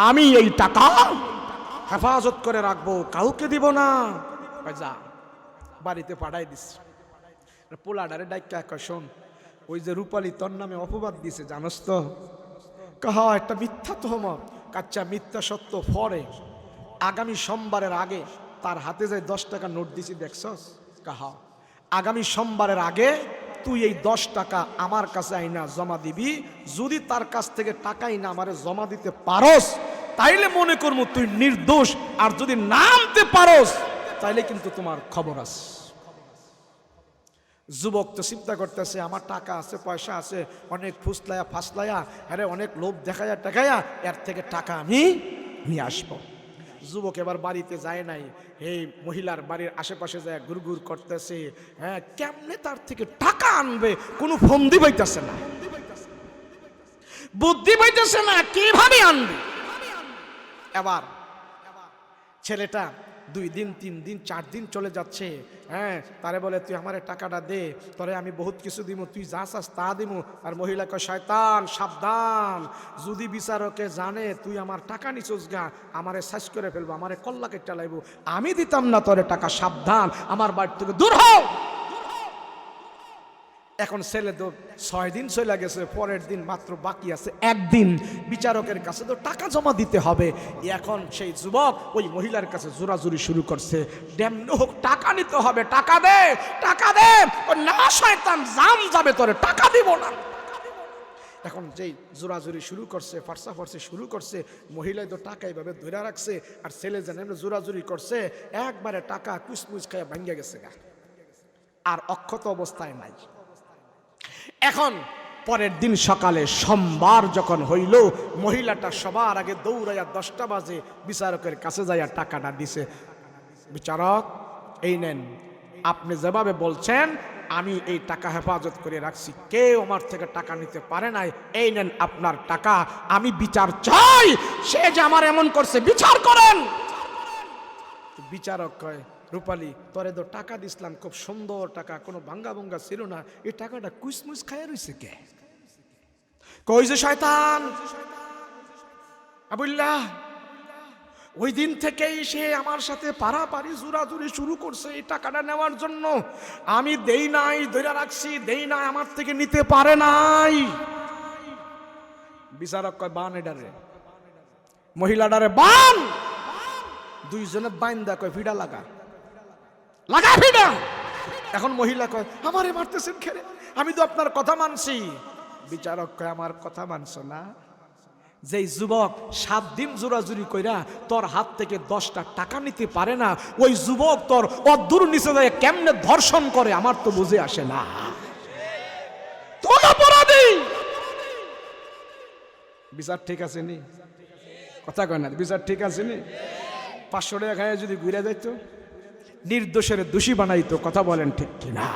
Speaker 1: আমি এই টাকা হেফাজত করে রাখবো, কাউকে দিব না। যা, বাড়িতে পাঠাই দিস। পোলাডারে ডাইকা কয়, শোন, ওই যে রূপালী তোর নামে অপবাদ দিছে জানোস তো? কাহা একটা মিথ্যা তহমত। কাচ্চা মিথ্যা সত্য ফরে, আগামী সোমবারের আগে তার হাতে যে 10 টাকা নোট দিছি দেখছস? কাহা আগামী সোমবারের আগে তুই এই 10 টাকা আমার কাছে আইনা জমা দিবি। যদি তার কাছ থেকে টাকা আইনা আমারে জমা দিতে পারস তাইলে মনে করবো তুই নির্দোষ, আর যদি না আনতে পারস তাইলে কিন্তু তোমার খবর আছে। যুবক তো চিন্তা করতেছে, আমার টাকা আছে, পয়সা আছে, অনেক ফুসলায়া ফাসলায়া, আরে অনেক লোভ দেখায়া টাকায়া, এর থেকে টাকা আমি নিয়ে আসবো। যুবক এবার বাড়িতে যায় নাই, এই মহিলার বাড়ির আশেপাশে যায় ঘুরঘুর করতেছে, হ্যাঁ কেমনে তার থেকে টাকা আনবে, কোনো ফন্দি পাইতেছে না, বুদ্ধি পাইতেছে না, কিভাবে আনবে। এবার ছেলেটা 2 দিন 3 দিন 4 দিন চলে যাচ্ছে, হ্যাঁ তারে বলে, তুই আমার টাকাটা দে, তোরে আমি বহুত কিছু দিব, তুই যা চাস তা দিব। আর মহিলা কয়, শয়তান সাবধান, যদি বিচারকে জানে তুই আমার টাকা নিছস গা, আমারে সাইজ করে ফেলবো, আমারে কল্লা কেটে লাইবো, আমি দিতাম না তোরে টাকা, সাবধান, আমার বাড়ি থেকে দূর হও। এখন ছেলে তো 6 দিন চলে গেছে, পরের দিন মাত্র বাকি আছে 1 দিন, বিচারকের কাছে তো টাকা জমা দিতে হবে। এখন সেই যুবক ওই মহিলার কাছে জোরাজুরি শুরু করছে, ডেমন হোক টাকা নিতে হবে, টাকা দে, টাকা দে, ও না শয়তান জাম যাবে, তোরে টাকা দিব না। এখন যেই জোরাজুরি শুরু করছে, ফারসাফারসি শুরু করছে, মহিলাই তো টাকা এইভাবে ধরে রাখছে, আর ছেলে যেন জোরাজুরি করছে, একবারে টাকা কুচমুচ খায় ভাঙ্গে গেছে গা, আর অক্ষত অবস্থায় নাই। এখন পরের দিন সকালে সোমবার যখন হইল, মহিলাটা সবার আগে দৌড়াইয়া 10টা বাজে বিচারকের কাছে যাইয়া টাকাটা দিছে। বিচারক, এই নেন, আপনি যেভাবে বলছেন আমি এই টাকা হেফাজত করে রাখছি, কেউ আমার থেকে টাকা নিতে পারে নাই, এই নেন আপনার টাকা, আমি বিচার চাই, সে যে আমার এমন করছে বিচার করেন। বিচারক কয়, রূপালী তোরে তো টাকা দিছিলাম, খুব সুন্দর টাকা, কোনো ভাঙ্গা ভঙ্গা ছিল না, এই টাকাটা কুচমুচ খাইয়া রইছে কে? কই যে শয়তান আবুল্লাহ, ওই দিন থেকেই সে আমার সাথে পারাপারি জোরাজুরি শুরু করছে এই টাকাটা নেওয়ার জন্য, আমি দেই নাই, ধরে রাখছি, দেই নাই, আমার থেকে নিতে পারে নাই। বিচারক কয়, বান এডারে, মহিলাটারে বান, দুইজনে বাইন্দা কয় ফিডা লাগা লাগা ফিডা। এখন মহিলা কয় আমারে মারতেছেন খেরে, আমি তো আপনার কথা মানছি। বিচারক কয় আমার কথা মানছো না? যেই যুবক 7 দিন জোরাজুরি কইরা তোর হাত থেকে 10টা টাকা নিতে পারে না, ওই যুবক তোর অদ্দুর নিচে যায় কেমনে ধর্ষণ করে আমার তো বুঝে আসে না। তোর অপরাধী। বিচার ঠিক আছে নি? কথা কয় না, বিচার ঠিক আছে নি? 500 টাকা খায় যদি ঘুরে যাইতো, নির্দোষের দোষী বানাইতো। কথা বলেন ঠিক কিনা?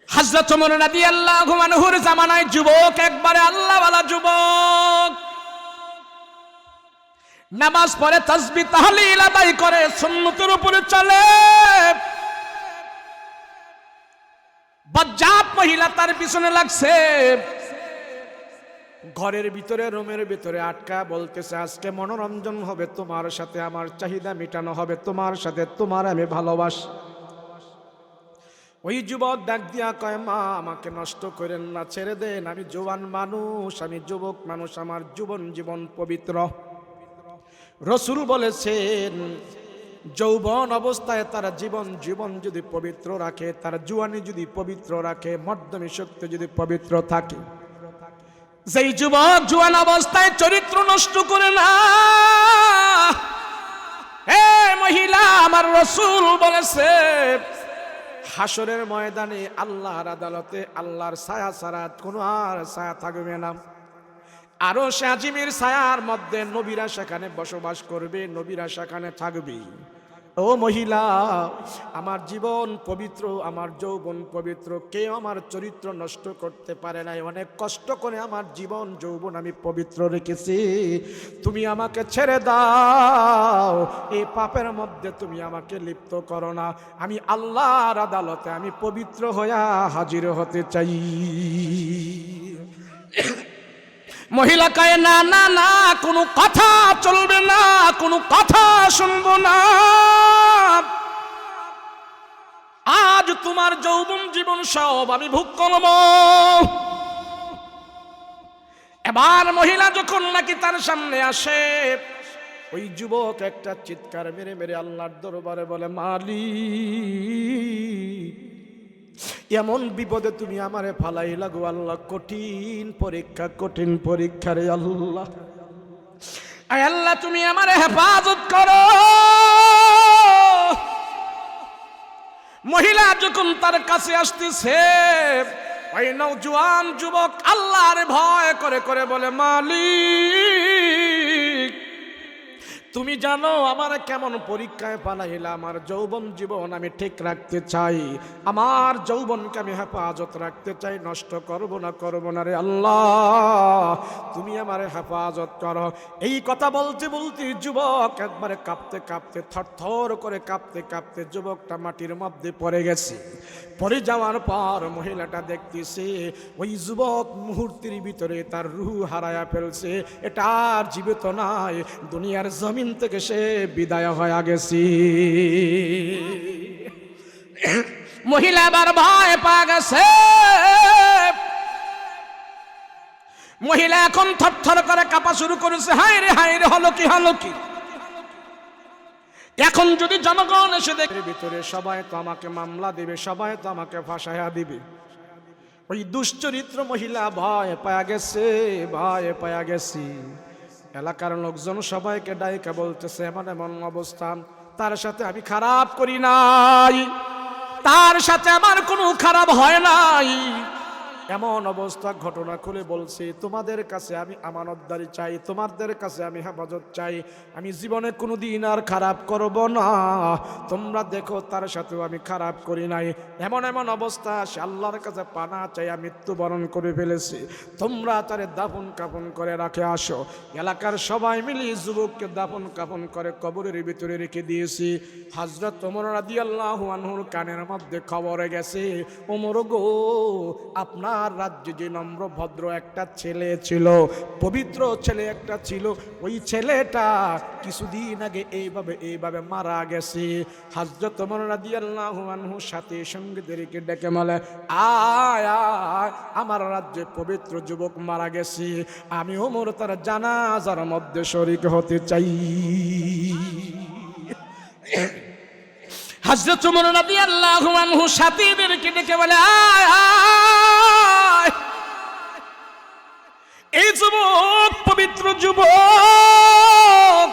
Speaker 1: হযরত ওমর রাদিয়াল্লাহু আনহুর জামানায় যুবক, একবারে আল্লাহওয়ালা যুবক, নামাজ পড়ে, তাসবিহ তাহলিল আদায় করে, সুন্নতের উপরে চলে। বজ্জাত মহিলা তার পিছনে লাগছে, ঘরের ভিতরে রুমের ভিতরে আটকা, বলতেছে আজকে মনোরঞ্জন হবে, তোমার সাথে আমার চাহিদা মেটানো হবে, তোমার সাথে তোমার আমি ভালোবাসি। ওই যুবক ডাক দিয়া কয় মা আমাকে নষ্ট করেন না, ছেড়ে দেন, আমি জওয়ান মানুষ, আমি যুবক মানুষ, আমার জীবন পবিত্র। রাসূল বলেছেন যৌবন অবস্থায় তার জীবন যদি পবিত্র রাখে, তার জুয়ানি যদি পবিত্র রাখে, মধ্যমী শক্তি যদি পবিত্র থাকে, যেই যুবক জুয়ান অবস্থায় চরিত্র নষ্ট করে না, হে মহিলা, আমার রাসূল বলেছে হাসরের ময়দানে আল্লাহর আদালতে আল্লাহর ছায়া ছাড়া কোনো আর ছায়া থাকবে না। আরো সে আজিমের ছায়ার মধ্যে নবীরা সেখানে বসবাস করবে, নবীরা সেখানে থাকবে। ও মহিলা, আমার জীবন পবিত্র, আমার যৌবন পবিত্র, কেউ আমার চরিত্র নষ্ট করতে পারে নাই। অনেক কষ্ট করে আমার জীবন যৌবন আমি পবিত্র রেখেছি, তুমি আমাকে ছেড়ে দাও, এই পাপের মধ্যে তুমি আমাকে লিপ্ত করো না। আমি আল্লাহর আদালতে আমি পবিত্র হইয়া হাজির হতে চাই। মহিলা কয় না না না, কোনো কথা চলবে না, কোনো কথা শুনবো না, আজ তোমার যৌবন জীবন সব আমি ভোগ করব। এবার মহিলা যখন নাকি তার সামনে আসে, ওই যুবক একটা চিৎকার মেরে মেরে আল্লাহর দরবারে বলে মালিক, এমন বিপদে তুমি আমারে ফালাইলা গো আল্লাহ, কঠিন পরীক্ষা রে আল্লাহ, আয় আল্লাহ তুমি আমারে হেফাজত করো। মহিলা যখন তার কাছে আসতেছে, ওই নওজোয়ান যুবক আল্লাহর ভয় করে করে বলে মালিক, তুমি জানো আমার কেমন পরীক্ষায় পালাইলা, আমার যৌবন জীবন আমি ঠিক রাখতে চাই, আমার যৌবনকে আমি হেফাজত রাখতে চাই, নষ্ট করব না রে আল্লাহ, তুমি আমার হেফাজত করো। এই কথা বলতে বলতে যুবক একবারে কাঁপতে কাঁপতে, থরথর করে কাঁপতে কাঁপতে যুবকটা মাটির মধ্যে পড়ে গেছে। পড়ে যাওয়ার পর মহিলাটা দেখতেছে ওই যুবক মুহূর্তের ভিতরে তার রূহ হারায়া ফেলছে, এটা আর জীবিত নাই, দুনিয়ার জমিন থেকে সে বিদায় হয়ে গেছে। মহিলা আবার ভয় পা গেছে। মহিলা এখন থরথর করে কাঁপা শুরু করেছে, হায় রে হলো কি। এখন যদি জনগণ এসে দেখে ভিতরে, সবাই তো আমাকে মামলা দিবে, সবাই তো আমাকে ফাঁসাইয়া দিবে। ওই দুশ্চরিত্র মহিলা ভয় পায়া গেছে। এলাকার লোকজন সবাইকে ডাইকা বলতেছে এমন এমন অবস্থা, তার সাথে আমি খারাপ করি নাই, তার সাথে আমার কোনো খারাপ হয় নাই, এমন অবস্থা ঘটনা খুলে বলছি, তোমাদের কাছে আমি আমানতদারি চাই, তোমাদের কাছে আমি হেফাজত চাই, আমি জীবনে কোনো দিন আর খারাপ করব না, তোমরা দেখো তার সাথেও আমি খারাপ করি নাই, এমন এমন অবস্থা সে আল্লাহর কাছে পানা চাইয়া মৃত্যুবরণ করে ফেলেছে, তোমরা তারে দাফন কাফন করে রাখে আসো। এলাকার সবাই মিলে যুবককে দাফন কাফন করে কবরের ভিতরে রেখে দিয়েছি। হযরত ওমর রাদিয়াল্লাহু আনহুর কানের মধ্যে খবরে গেছে, ওমর গো আপনার তার রাজ্যে যে নম্র ভদ্র একটা ছেলে ছিল, পবিত্র ছেলে একটা ছিল, ওই ছেলেটা কিছুদিন আগে এইভাবে মারা গেছে। হযরত ওমর রাদিয়াল্লাহু আনহু সাথে সঙ্গীদেরকে ডেকে বলে, আয় আয়, আমার রাজ্যে পবিত্র যুবক মারা গেছে, আমি ওমর তার জানাজার মধ্যে শরীক হতে চাই। হযরত ওমর রাদিয়াল্লাহু আনহু সাথীদেরকে ডেকে বলে, আয় আয়, এই যুবক পবিত্র যুবক,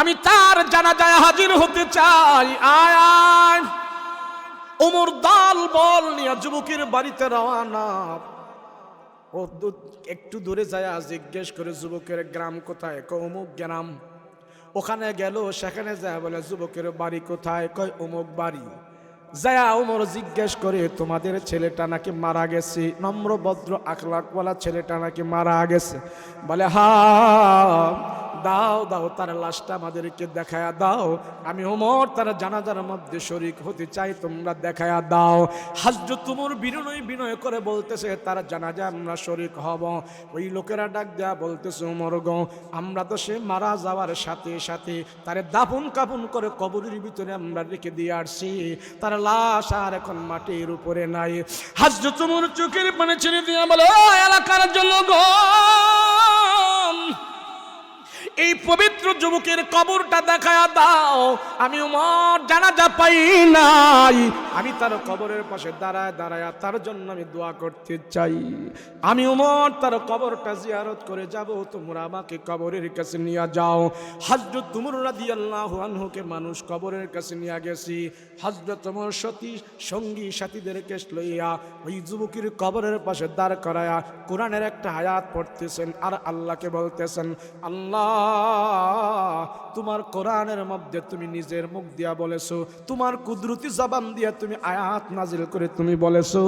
Speaker 1: আমি তার জানাজায় হাজির হতে চাই, আয় আয়। ওমর দল বল নিয়ে যুবকের বাড়িতে রওনা। ও একটু দূরে যায় জিজ্ঞেস করে, যুবকের গ্রাম কোথায়? কয় অমুক গ্রাম। ওখানে গেল, সেখানে যায় বলে, যুবকের বাড়ি কোথায়? কয় অমুক বাড়ি। যায়া ওমর জিজ্ঞেস করে, তোমাদের ছেলেটা নাকি মারা গেছে, নম্র ভদ্র আখলাকওয়ালা ছেলেটা নাকি মারা গেছে? বলে, হ্যাঁ, দাও দাও, তার লাশটা আমাদেরকে দেখায়া দাও, আমি ওমর তার জানাজার মধ্যে শরীক হতে চাই, তোমরা দেখায়া দাও। হযরত ওমর বিনয় করে বলতেছে, তার জানাজা আমরা শরীক হব। ওই লোকেরা ডাক দেয়া বলতেছে, ওমর গো, আমরা তো সে মারা যাওয়ার সাথে সাথে তারে দাফন কাফন করে কবরের ভিতরে আমরা রেখে দিয়ে আসছি, তার লাশ আর এখন মাটির উপরে নাই। হযরত ওমর চোখের পানি ছেড়ে দিয়ে বলে, ও এলাকার জনগণ, এই পবিত্র যুবকের কবরটা দেখায়া দাও, আমি ওমর জানাজা পাই নাই, আমি তার কবরের পাশে দাঁড়ায় দাঁড়ায় তার জন্য আমি দোয়া করতে চাই, আমি ওমর তার কবরটা জিয়ারত করে যাব, তোমরা আমাকে কবরের কাছে নিয়ে যাও। হযরত ওমর রাদিয়াল্লাহু আনহুকে মানুষ কবরের কাছে নিয়ে গেছি। হযরত ওমর সঙ্গী সাথীদেরকে লইয়া ওই যুবকের কবরের পাশে দাঁড় করায়া কোরআনের একটা আয়াত পড়তেছেন আর আল্লাহকে বলতেছেন, আল্লাহ, তোমার কোরআনের মধ্যে তুমি নিজের মুখ দিয়া বলেছো, তোমার কুদরতি জবান দিয়া তুমি আয়াত নাজিল করে তুমি বলেছো,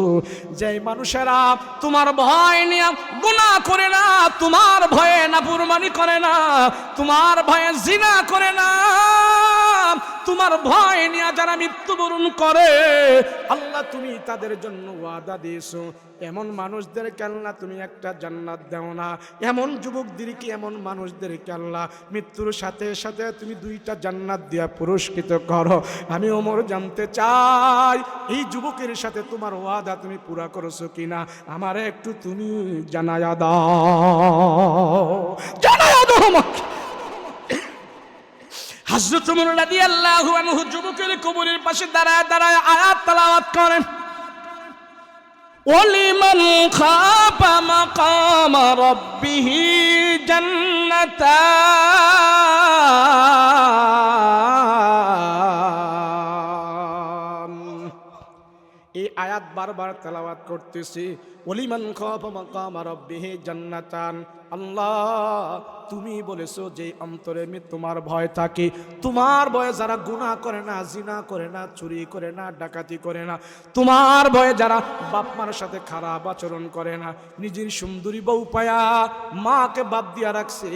Speaker 1: যে মানুষেরা তোমার ভয় নিয়ে গুনাহ করে না, তোমার ভয়ে নাফরমানি করে না, তোমার ভয়ে জিনা করে না, তোমার ভয় নিয়ে যারা মৃত্যুবরণ করে, আল্লাহ তুমি তাদের জন্য ওয়াদা দিয়েছো, এমন মানুষদেরকে আল্লাহ তুমি একটা জান্নাত দাও না, এমন যুবকদেরকে, এমন মানুষদেরকে আল্লাহ মৃত্যুর সাথে সাথে তুমি দুইটা জান্নাত দিয়া পুরস্কৃত করো। আমি ওমর জানতে চাই, এই যুবকের সাথে তোমার ওয়াদা তুমি পুরা করেছো কিনা, আমারে একটু তুমি জানায়া দাও, জানায়া দাও আমাকে। হযরত ওমর রাদিয়াল্লাহু আনহু যুবকের কবরের পাশে দাঁড়ায় দাঁড়ায় আয়াত তেলাওয়াত করেন, ওয়ালিমান খাফা মাকাম রাব্বিহি জান্নাতান। এই আয়াত বারবার তেলাওয়াত করতেছি, ওয়ালিমান খাফা মাকাম রাব্বিহি জান্নাতান। আল্লাহ, তুমি বলেছো যে অন্তরে তোমার ভয় থাকে, তোমার ভয়ে যারা গুনাহ করে না, জিনা করে না, চুরি করে না, ডাকাতি করে না, তোমার ভয়ে যারা বাপ মার সাথে খারাপ আচরণ করে না, নিজের সুন্দরী বউ পায়া মাকে বাদ দিয়া রাখছে,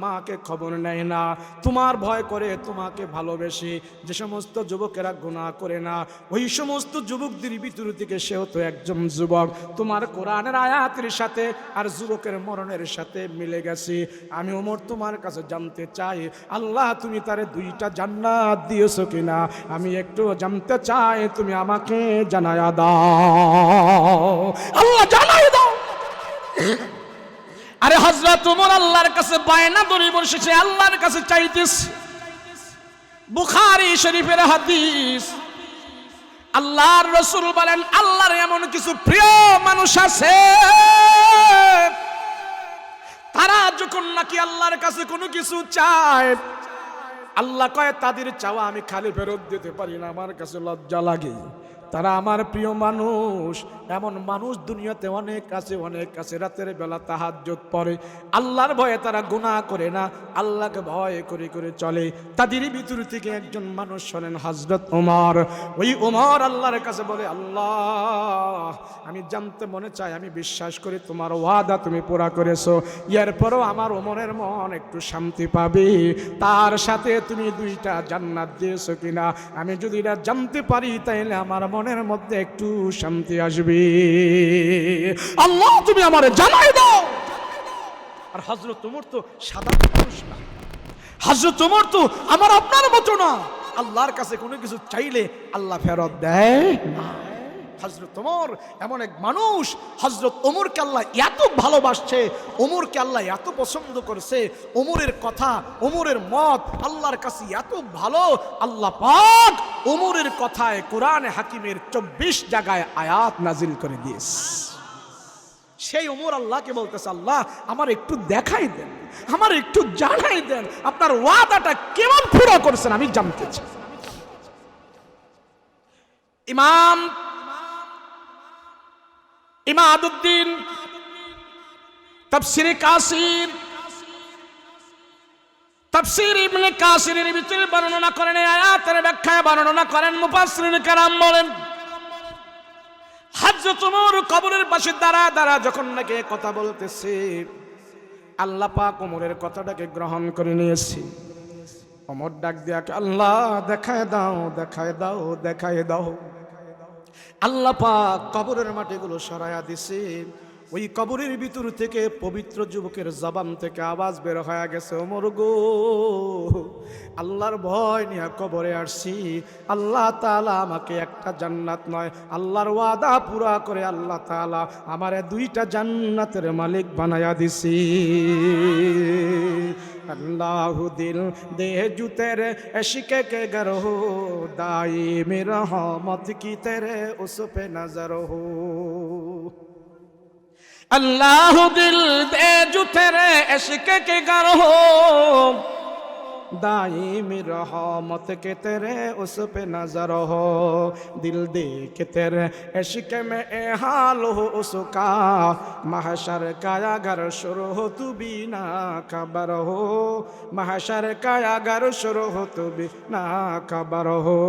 Speaker 1: মাকে খবর নেয় না, তোমার ভয় করে তোমাকে ভালোবেসে যে সমস্ত যুবকেরা গুনাহ করে না, ওই সমস্ত যুবকদের ভিতর থেকে সেও তো একজন যুবক, তোমার কোরআনের আয়াতের সাথে আর যুবকের মরণের সাথে মিলে গেছে। আমি ওমর তোমার কাছে জানতে চাই, আল্লাহ তুমি তারে দুইটা জান্নাত দিয়েছো কিনা, আমি একটু জানতে চাই, তুমি আমাকে জানায়া দাও, আল্লাহ জানাই দাও। আরে হযরত ওমর আল্লাহর কাছে বায়না ধরে বসেছে, আল্লাহর কাছে চাইতেছে। বুখারী শরীফের হাদিস, আল্লাহর রাসূল বলেন, আল্লাহর এমন কিছু প্রিয় মানুষ আছে, তারা যখন নাকি আল্লাহর কাছে কোনো কিছু চায়, আল্লাহ কয় তাদের চাওয়া আমি খালি ফেরত দিতে পারি না, আমার কাছে লজ্জা লাগে। তারা আমার প্রিয় মানুষ। এমন মানুষ দুনিয়াতে অনেক আছে, অনেক আছে। রাতের বেলা তাহাজ্জুদ পড়ে, আল্লাহর ভয়ে তারা গুনাহ করে না, আল্লাহকে ভয় করে করে চলে। তাদের ভিতর থেকে একজন মানুষ শোনেন হযরত ওমর। ওই ওমর আল্লাহর কাছে বলে, আল্লাহ আমি জানতে মনে চাই, আমি বিশ্বাস করি তোমার ওয়াদা তুমি পুরা করেছো, এরপরও আমার ওমরের মন একটু শান্তি পাবে, তার সাথে তুমি দুইটা জান্নাত দিয়েছো কিনা আমি যদি এটা জানতে পারি তাহলে আমার মন মনের মধ্যে একটু শান্তি আসবে। আল্লাহ তুমি আমারে জানাই দাও। আর হযরত ওমর তো সাধারণ মানুষ না, হযরত ওমর তো আমার আপনার মতো না। আল্লাহর কাছে কোনো কিছু চাইলে আল্লাহ ফেরত দেয় না। হযরত ওমর এমন এক মানুষ, হযরত ওমরকে আল্লাহ এত ভালোবাসছে, ওমরকে আল্লাহ এত পছন্দ করেছে, ওমরের কথা, ওমরের মত আল্লাহর কাছে এত ভালো, আল্লাহ পাক ওমরের কথায় কোরআনে হাকিমের 24 জায়গায় আয়াত নাজিল করে দিয়েছে। সেই ওমর আল্লাহকে বলতেছে, আল্লাহ আমার একটু দেখাই দেন, আমার একটু জানাই দেন, আপনার ওয়াদাটা কেমন পুরো করছেন আমি জানতে চাই। ইমাম ইমাদউদ্দিন তাফসীরে কাসির, তাফসীর ইবনে কাসিরের ভিতরে বর্ণনা করেন, আয়াতের ব্যাখ্যায় বর্ণনা করেন, মুফাসসিরিন কেরাম বলেন হযরত ওমর কবরের পাশে দাঁড়া দাঁড়া যখন নাকি কথা বলতেছে, আল্লাহ পাক ওমরের কথাটাকে গ্রহণ করে নিয়েছে। ওমর ডাক দিয়া, আল্লাহ দেখায় দাও, দেখায় দাও, দেখায় দাও। আল্লাহ পাক কবরের মাটিগুলো সরাইয়া দিছে। ওই কবরের ভিতর থেকে পবিত্র যুবকের জবান থেকে আওয়াজ বের হয়ে গেছে, ওমর গো, আল্লাহর ভয় নিয়ে কবরে আসছি। আল্লাহ তাআলা আমাকে একটা জান্নাত নয়, আল্লাহর ওয়াদা পুরা করে আল্লাহ তাআলা আমারে 2টা জান্নাতের মালিক বানায়া দিছি। अल्लाह दिल दे जू तेरे इश्क के गर हो, दाई मेरा रहमत की तेरे उस पे नजर हो। अल्लाह दिल दे जू तेरे इश्क के गर हो, दाई मेरा रहमत के तेरे उस पे नजर हो। दिल दे के तेरे इश्क में ए हाल हो उसका, महशर का अगर शुरू हो तू भी ना खबर हो, महशर का अगर शुरू हो तू भी ना खबर हो।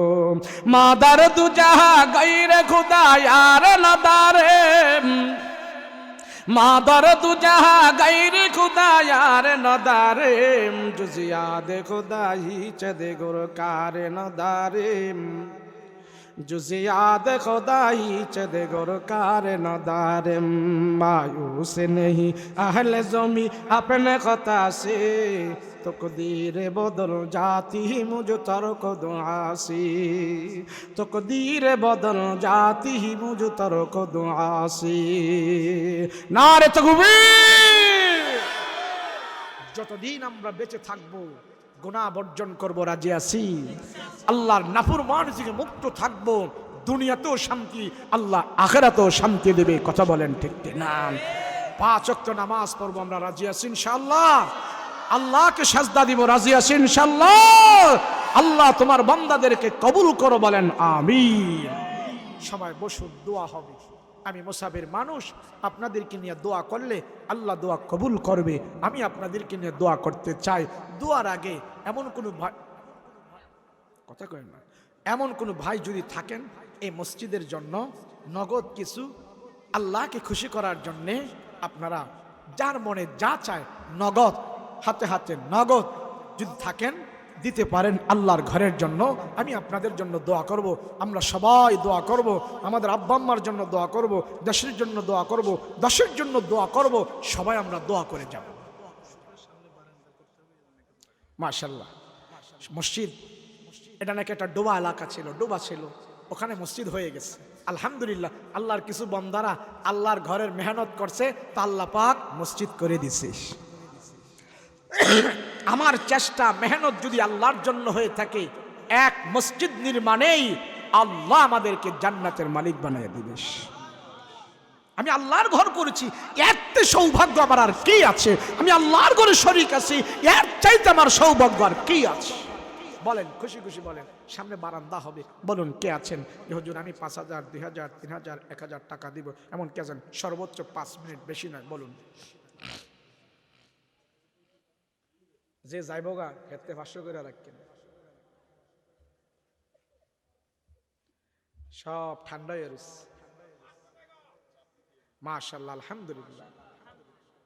Speaker 1: मादर तू जहाँ गैर खुदा यार नदारे, मादर तू जहाँ गैर खुदा यार नदारे, जुजियाद खुदा ही चदे गुरकार नदारे, जुजियाद खुदा ही चदे गुरकार नदारे। मायूस नहीं अहले ज़मी अपने खता से, तकदीर बदल जाती ही मुझ तरक दुआसी, तकदीर बदल जाती ही मुझ तरक दुआसी। नारे तकबीर। যতদিন আমরা বেঁচে থাকবো গুনাহ বর্জন করব, রাজি আছি। আল্লাহর নাফরমান থেকে মুক্ত থাকবো, দুনিয়াতেও শান্তি, আল্লাহ আখিরাতেও শান্তি দেবে। কথা বলেন ঠিক না? 5 ওয়াক্ত নামাজ পড়বো আমরা, রাজি আছি ইনশাআল্লাহ। আল্লাহকে সাজদা দিব, রাজি আছি ইনশাআল্লাহ। আল্লাহ তোমার বান্দাদেরকে কবুল করো, বলেন আমিন। সবাই বসুন, দোয়া হবে। আমি মুসাফির মানুষ, আপনাদেরকে নিয়ে দোয়া করলে আল্লাহ দোয়া কবুল করবে। আমি আপনাদেরকে নিয়ে দোয়া করতে চাই। দোয়ার আগে এমন কোনো ভাই, কথা কয় না, এমন কোনো ভাই যদি থাকেন এই মসজিদের জন্য নগদ কিছু আল্লাহকে খুশি করার জন্যে, আপনারা যার মনে যা চায় নগদ, হাতে হাতে নগদ যদি থাকেন দিতে পারেন আল্লাহর ঘরের জন্য। আমি আপনাদের জন্য দোয়া করব, আমরা সবাই দোয়া করব, আমাদের আব্বা আম্মার জন্য দোয়া করব, দেশের জন্য দোয়া করব, দেশের জন্য দোয়া করব, সবাই আমরা দোয়া করে যাব। মাশাআল্লাহ। মসজিদ এটা নাকি একটা ডোবা এলাকা ছিল, ডোবা ছিল, ওখানে মসজিদ হয়ে গেছে আলহামদুলিল্লাহ। আল্লাহর কিছু বান্দারা আল্লাহর ঘরের মেহনত করছে, তা আল্লাহ পাক মসজিদ করে দিছে। আমার চেষ্টা মেহনত যদি আল্লাহর জন্য হয়ে থাকে, এক মসজিদ নির্মাণেই আল্লাহ আমাদেরকে জান্নাতের মালিক বানিয়ে দিবে। আমি আল্লাহর ঘর করেছি, এর চেয়ে সৌভাগ্য আমার আর কি আছে? আমি আল্লাহর ঘরে শরীক আছি, এর চাইতে আমার সৌভাগ্য আর কি আছে? বলেন, খুশি খুশি বলেন। সামনে বারান্দা হবে, বলুন কে আছেন যে হুজুর আমি 5,000, 2,000, 3,000, 1,000 টাকা দিব, এমন কে আছেন? সর্বোচ্চ 5 মিনিট, বেশি নয়, বলুন। যে যাইব গা হেতে 500 করে রাখেন, সব ঠান্ডা হয়ে রয়েছে। মাশাআল্লাহ, আলহামদুলিল্লাহ।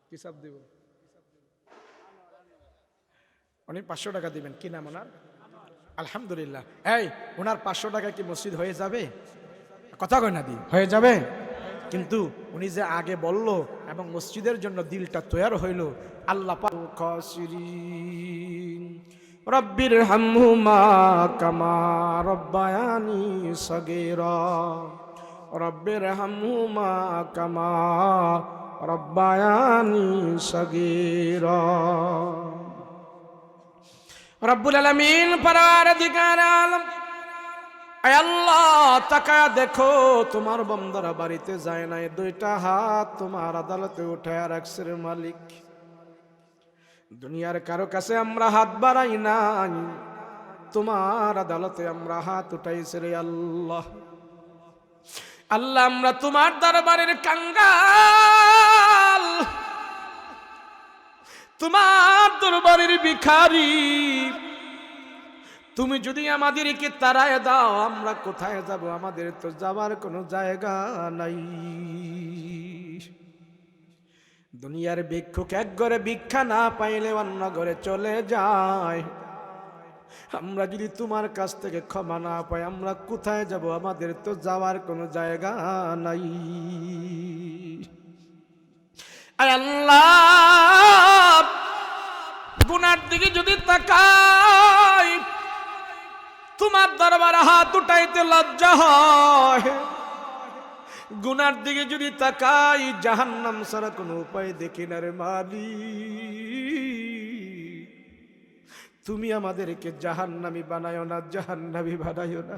Speaker 1: কি সব দিব? উনি 500 টাকা দিবেন, কি নাম ওনার? আলহামদুলিল্লাহ। এই ওনার 500 টাকা কি মসজিদ হয়ে যাবে? কথা কয় না দি হয়ে যাবে। কিন্তু উনি যে আগে বলল এবং মসজিদের জন্য দিলটা তৈয়ার হইল, আল্লাহ পাক খাসিরিন রব্বির হামহুমা কামা রব্বায়ানি সগীরা, রব্বির হামহুমা কামা রব্বায়ানি সগীরা। রব্বুল আলামিন পরওয়ারদিগার আলম, আয় আল্লাহ তাকায়া দেখো তোমার বান্দারা বাড়িতে যায় নাই, দুইটা হাত তোমার আদালতে উঠায়া রাখছে রে মালিক। দুনিয়ার কারো কাছে আমরা হাত বাড়াই নাই, তোমার আদালতে আমরা হাত উঠাইছি রে আল্লাহ। আল্লাহ আমরা তোমার দরবারের কাঙ্গাল, তোমার দরবারের ভিখারি। তুমি যদি আমাদেরকে তাড়ায় দাও আমরা কোথায় যাব? আমাদের তো যাবার কোনো জায়গা নাই। দুনিয়ার ভিক্ষুক এক ঘরে ভিক্ষা না পাইলে অন্য ঘরে চলে যায়। আমরা যদি তোমার কাছ থেকে ক্ষমা না পাই আমরা কোথায় যাব? আমাদের তো যাওয়ার কোনো জায়গা নাই। আয় আল্লাহ, গুনার দিকে যদি তাকাই তোমার দরবারে হাত উঠাইতে লজ্জা হয়। গুনার দিকে যদি তাকাই জাহান্নাম ছাড়া কোনো উপায় দেখি না রে মালিক। তুমি আমাদেরকে জাহান্নামী বানায়ো না, জাহান্নামী বানায়ো না।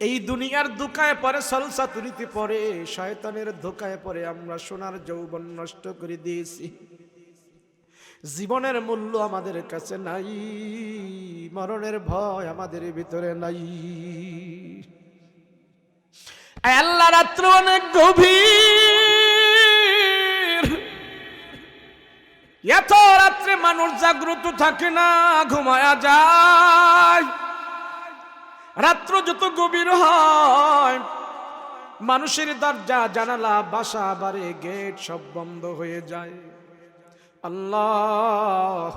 Speaker 1: এই দুনিয়ার ধোঁকায় পরে সলসাতুরিতে পরে শয়তানের ধোঁকায় পরে আমরা সোনার যৌবন নষ্ট করে দিয়েছি। জীবনের মূল্য আমাদের কাছে নাই, মরণের ভয় আমাদের ভিতরে নাই। আল্লাহ রাত্র অনেক গভীর, এত রাত্রে মানুষ জাগ্রত থাকে না, ঘুমায়া যায়। রাত্র যত গভীর হয় মানুষের দরজা জানালা বাসা বাড়ি গেট সব বন্ধ হয়ে যায়। আল্লাহ,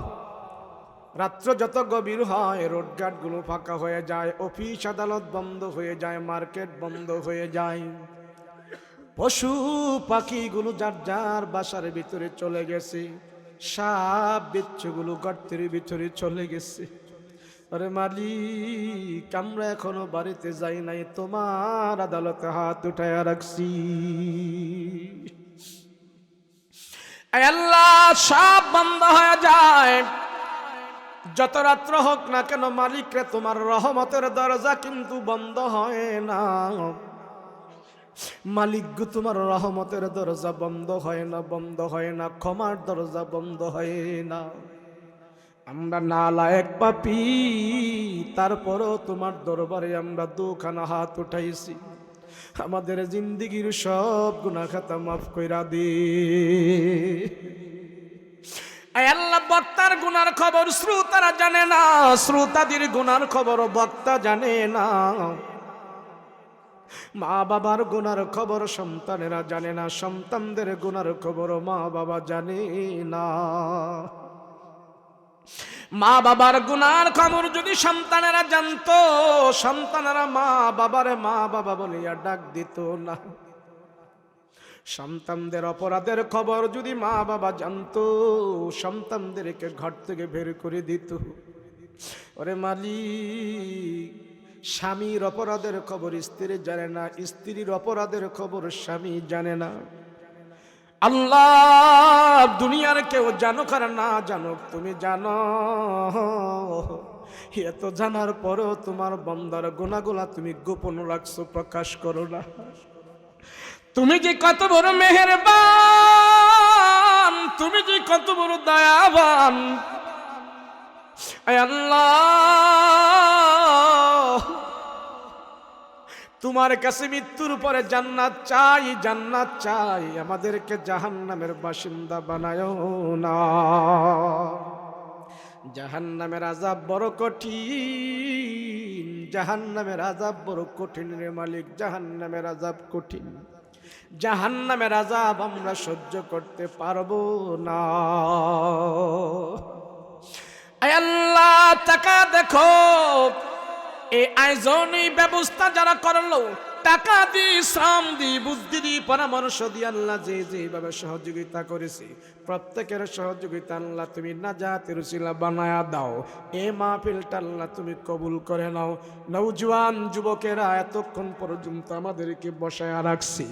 Speaker 1: রাত্র যত গভীর হয় রোডঘাট গুলো ফাঁকা হয়ে যায়, অফিস আদালত বন্ধ হয়ে যায়, মার্কেট বন্ধ হয়ে যায়। পশু পাখিগুলো যার যার বাসার ভিতরে চলে গেছে, সাপ বিচ্ছুগুলো গর্তের ভিতরে চলে গেছে। আরে মালিক, আমরা এখনো বাড়িতে যাই নাই, তোমার আদালতে হাত উঠায়া রাখছি। আল্লাহ, সব বন্ধ হয়ে যায়। যত রাত্র হোক না কেন মালিক রে, তোমার রহমতের দরজা কিন্তু বন্ধ হয় না। মালিক গো, তোমার রহমতের দরজা বন্ধ হয় না, বন্ধ হয় না, ক্ষমার দরজা বন্ধ হয় না। আমরা নালায়েক পাপী, তারপরও তোমার দরবারে আমরা দুখানা হাত উঠাইছি। আমাদের জিন্দেগির সব গুনাহ খাতা মাফ কইরা দে। আল্লাহ, বক্তার গুনার খবর শ্রোতারা জানে না, শ্রোতাদের গুনার খবর বক্তা জানে না। মা বাবার গুনার খবর সন্তানেরা জানে না, সন্তানদের গুনার খবর মা বাবা জানে না। মা বাবার গুনার খবর যদি সন্তানেরা জানতো, সন্তানেরা মা বাবারে মা বাবা বলিয়া ডাক দিত না। সন্তানদের অপরাধের খবর যদি মা বাবা জানতো, সন্তানদেরকে ঘর থেকে বের করে দিত। ওরে মালিক, স্বামীর অপরাধের খবর স্ত্রী জানে না, স্ত্রীর অপরাধের খবর স্বামী জানে না। আল্লাহ, দুনিয়ার কেউ জানুক আর না জানুক, তুমি জানো। এত জানার পরেও তোমার বান্দার গুনাহগুলা তুমি গোপন রাখছো, প্রকাশ করো না। তুমি যে কত বড় মেহেরবান, তুমি যে কত বড় দয়াবান। আল্লাহ, তোমার কাছে মৃত্যুর পরে জান্নাত চাই, জান্নাত চাই। আমাদেরকে জাহান্নামের বাসিন্দা বানায়ো না। জাহান্নামের আযাব বড় কঠিন, জাহান্নামের আযাব বড় কঠিন রে মালিক, জাহান্নামের আযাব কঠিন। জাহান্নামের আযাব আমরা সহ্য করতে পারবো না। আয় আল্লাহ, তাকা দেখো, এই আয়োজন এই ব্যবস্থা যারা করলো টাকা দি, শ্রম দি, বুদ্ধি দি, পরামর্শ দি আল্লাহ যে যেভাবে সহযোগিতা করেছি প্রত্যেকের সহযোগিতা আল্লাহ তুমি নাজাতের উসিলা বানায়া দাও। এ মাহফিলটা আল্লাহ তুমি কবুল করে নাও। নওজোয়ান যুবকেরা এতক্ষণ পর্যন্ত আমাদেরকে বসায়া রাখছি,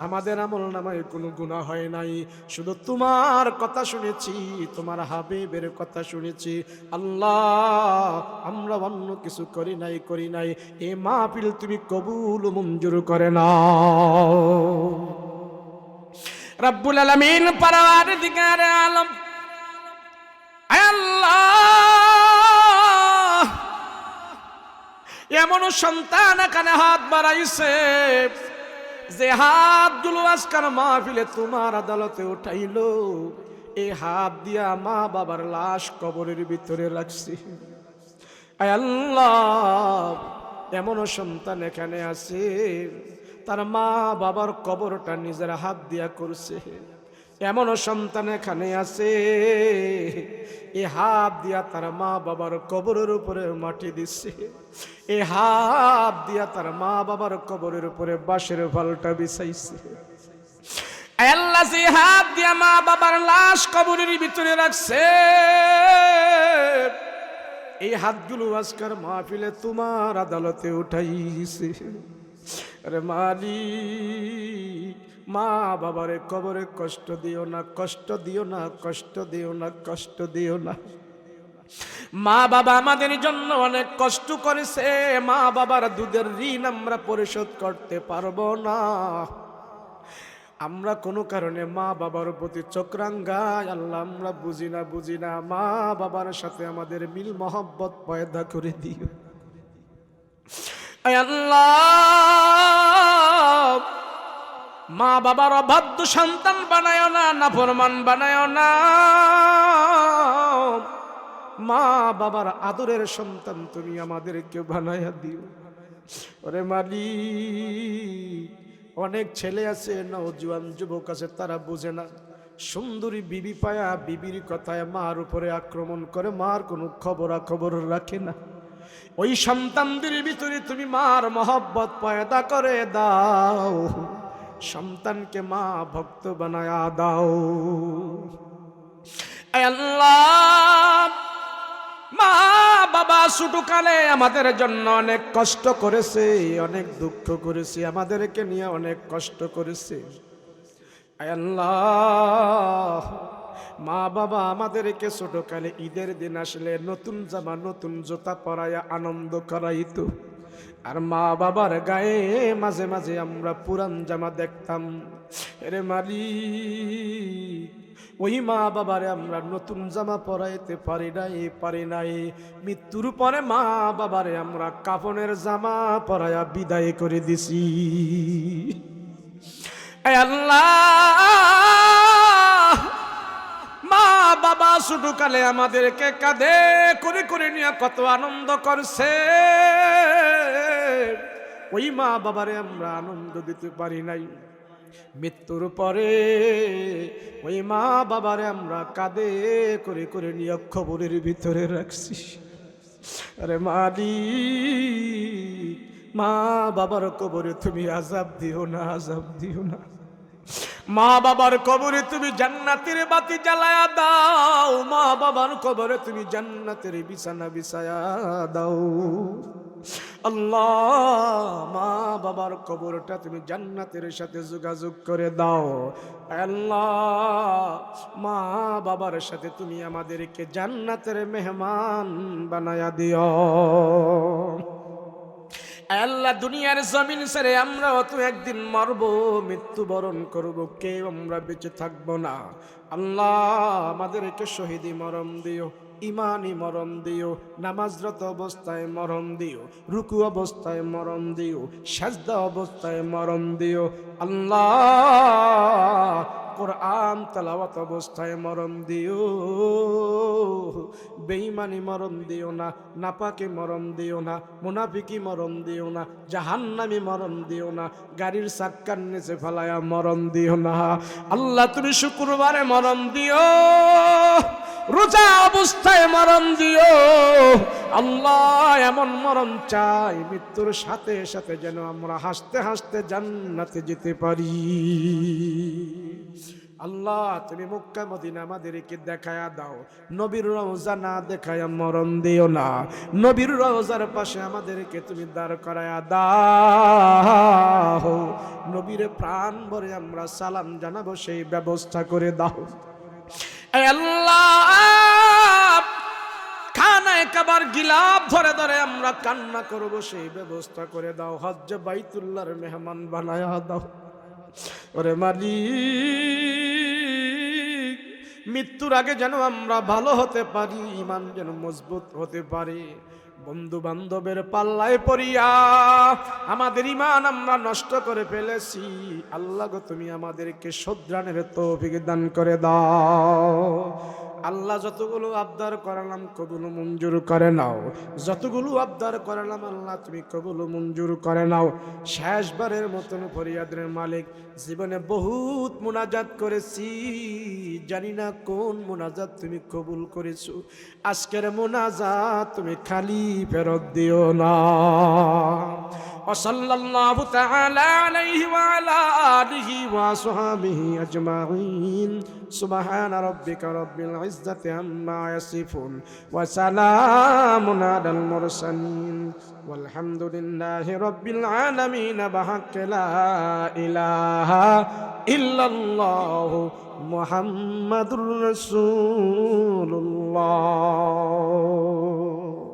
Speaker 1: আমাদের আমল নামায় কোনো গুনাহ হয় নাই, শুধু তোমার কথা শুনেছি, তোমার হাবিবের কথা শুনেছি। আল্লাহ আমরা অন্য কিছু করি নাই, এ মাহফিল তুমি কবুল মঞ্জুর করে নাও। রব্বুল আলামিন পরওয়ারদিগারে আলম আল্লাহ এমন সন্তান এখানে হাত বাড়াইছে যে হাতগুলো আজকাল মাহফিলে তোমার আদালতে উঠাইলো, এই হাত দিয়া মা বাবার লাশ কবরের ভিতরে রাখছি। আয় আল্লাহ এমন সন্তান এখানে আছে তার মা বাবার কবরটা নিজের হাত দিয়া করছে। এমন সন্তান এখানে আছে এই হাত দিয়া তার মা বাবার কবরের উপরে মাটি দিচ্ছে, এই হাত দিয়া তার মা বাবার কবরের উপরে বাঁশের ফালটা বিছাইছে। আল্লাহ যে হাত দিয়া মা বাবার লাশ কবরের ভিতরে রাখছে, এই হাতগুলো আজকার মাহফিলে তোমার আদালতে উঠাইছে। আরে মালিক মা বাবারে কবরে কষ্ট দিও না, কষ্ট দিও না, কষ্ট দিও না, কষ্ট দিও না। মা বাবা আমাদের জন্য অনেক কষ্ট করেছে, মা বাবার দুধের ঋণ আমরা পরিশোধ করতে পারবো না। আমরা কোনো কারণে মা বাবার প্রতি চক্রাঙ্গায় আল্লাহ আমরা বুঝি না, মা বাবার সাথে আমাদের মিল মহব্বত পয়দা করে দিও। আল্লাহ মা বাবার অবাধ্য সন্তান বানায় না, নাফরমান বানায় না, মা বাবার আদরের সন্তান তুমি আমাদেরকে বানায়া দিও। ওরে মালিক অনেক ছেলে আছে, নওজোয়ান যুবক আছে, তারা বুঝে না, সুন্দরী বিবি পায়া বিবির কথায় মার উপরে আক্রমণ করে, মার কোনো খবর রাখে না। ওই সন্তানদের ভিতরে তুমি মার মহব্বত পয়দা করে দাও, সন্তানকে মা ভক্ত বানায়া দাও। আল্লাহ মা বাবা ছোটকালে আমাদের জন্য অনেক কষ্ট করেছে, অনেক দুঃখ করেছে, আমাদেরকে নিয়ে অনেক কষ্ট করেছে। আল্লাহ মা বাবা আমাদেরকে ছোটকালে ঈদের দিন আসলে নতুন জামা নতুন জুতা পরায়া আনন্দ করাইতো, আর মা বাবার গায়ে মাঝে মাঝে আমরা পুরান জামা দেখতাম। এরে মালিক ওই মা বাবারে আমরা নতুন জামা পরাইতে পারি নাই, মৃত্যুর পরে মা বাবারে আমরা কাফনের জামা পরায়া বিদায় করে দিছি। আল্লাহ মা বাবা ছোটকালে আমাদেরকে কাঁধে করে নিয়ে কত আনন্দ করছে, ওই মা বাবারে আমরা আনন্দ দিতে পারি নাই। মৃত্যুর পরে ওই মা বাবারে আমরা কাঁধে করে নিয়ে কবরের ভিতরে রাখছি। আরে মালিক মা বাবার কবরে তুমি আযাব দিও না, আযাব দিও না। মা বাবার কবরে তুমি জান্নাতের বাতি জ্বালায়া দাও, মা বাবার কবরে তুমি জান্নাতের বিছানা বিছায়া দাও। আল্লাহ মা বাবার কবরটা তুমি জান্নাতের সাথে যোগাযোগ করে দাও। আল্লাহ মা বাবার সাথে তুমি আমাদেরকে জান্নাতের মেহমান বানায়া দিও। আল্লাহ দুনিয়ার জমিন ছেড়ে আমরাও তো একদিন মরব, মৃত্যুবরণ করব, কেউ আমরা বেঁচে থাকবো না। আল্লাহ আমাদেরকে শহীদি মরণ দিও, ইমানি মরণ দিও, নামাজরত অবস্থায় মরণ দিও, রুকু অবস্থায় মরণ দিও, সাজদা অবস্থায় মরণ দিও। আল্লাহ কোরআন তেলাওয়াত অবস্থায় মরণ দিও, বেঈমানি মরণ দিও না, নাপাকি মরণ দিও না, মুনাফিকি মরণ দিও না, জাহান্নামী মরণ দিও না, গাড়ির চাক্কার নিচে ফেলায়া মরণ দিও না। আল্লাহ তুমি শুক্রবারে মরণ দিও, রোজা অবস্থায় মরণ দিও আল্লাহ। এমন মরণ চাই মৃত্যুর সাথে সাথে যেন আমরা হাসতে হাসতে জান্নাতে যেতে পারি। আল্লাহ তুমি মক্কা মদিনা আমাদেরকে দেখায়া দাও, নবীর রওজা না দেখায়া মরণ দিও না। নবীর রওজার পাশে আমাদেরকে তুমি দাঁড় করায়া দাও, নবীর প্রাণ ভরে আমরা সালাম জানাবো সেই ব্যবস্থা করে দাও। আল্লাহ খানায় কাবার গিলাফ ধরে ধরে আমরা কান্না করব সেই ব্যবস্থা করে দাও। হজ্জে বাইতুল্লাহর মেহমান বানায়া দাও। ওরে মালিক মৃত্যুর আগে যেন আমরা ভালো হতে পারি, ঈমান যেন মজবুত হতে পারি। বন্ধু বান্ধবের পাল্লায় পড়িয়া আমাদের ঈমান আমরা নষ্ট করে ফেলেছি। আল্লাহ গো তুমি আমাদেরকে শুধরানোর তৌফিক দান করে দাও। আল্লাহ যতগুলো আবদার করালাম কবুল মঞ্জুর করে নাও, যতগুলো আবদার করালাম আল্লাহ তুমি কবুল মঞ্জুর করে নাও। শেষবারের মতন ফরিয়াদের মালিক জীবনে বহুত মুনাজাত করেছি, জানি না কোন মুনাজাত তুমি কবুল করেছো। আজকের মুনাজাত তুমি খালি ফেরত দিও না। ওয়াসাল্লাল্লাহু তাআলা আলাইহি ওয়া আলা আলিহি ওয়া সাহবিহি আজমাইন। সুবহান রাব্বিকা রাব্বিল ইজ্জাতি আম্মা ইয়াসিফুন ওয়া সালামুন আলাল মুরসালিন ওয়ালহামদুলিল্লাহি রাব্বিল আলামিন। বিহাক্কি লা ইলাহা ইল্লাল্লাহু মুহাম্মাদুর রাসূলুল্লাহ।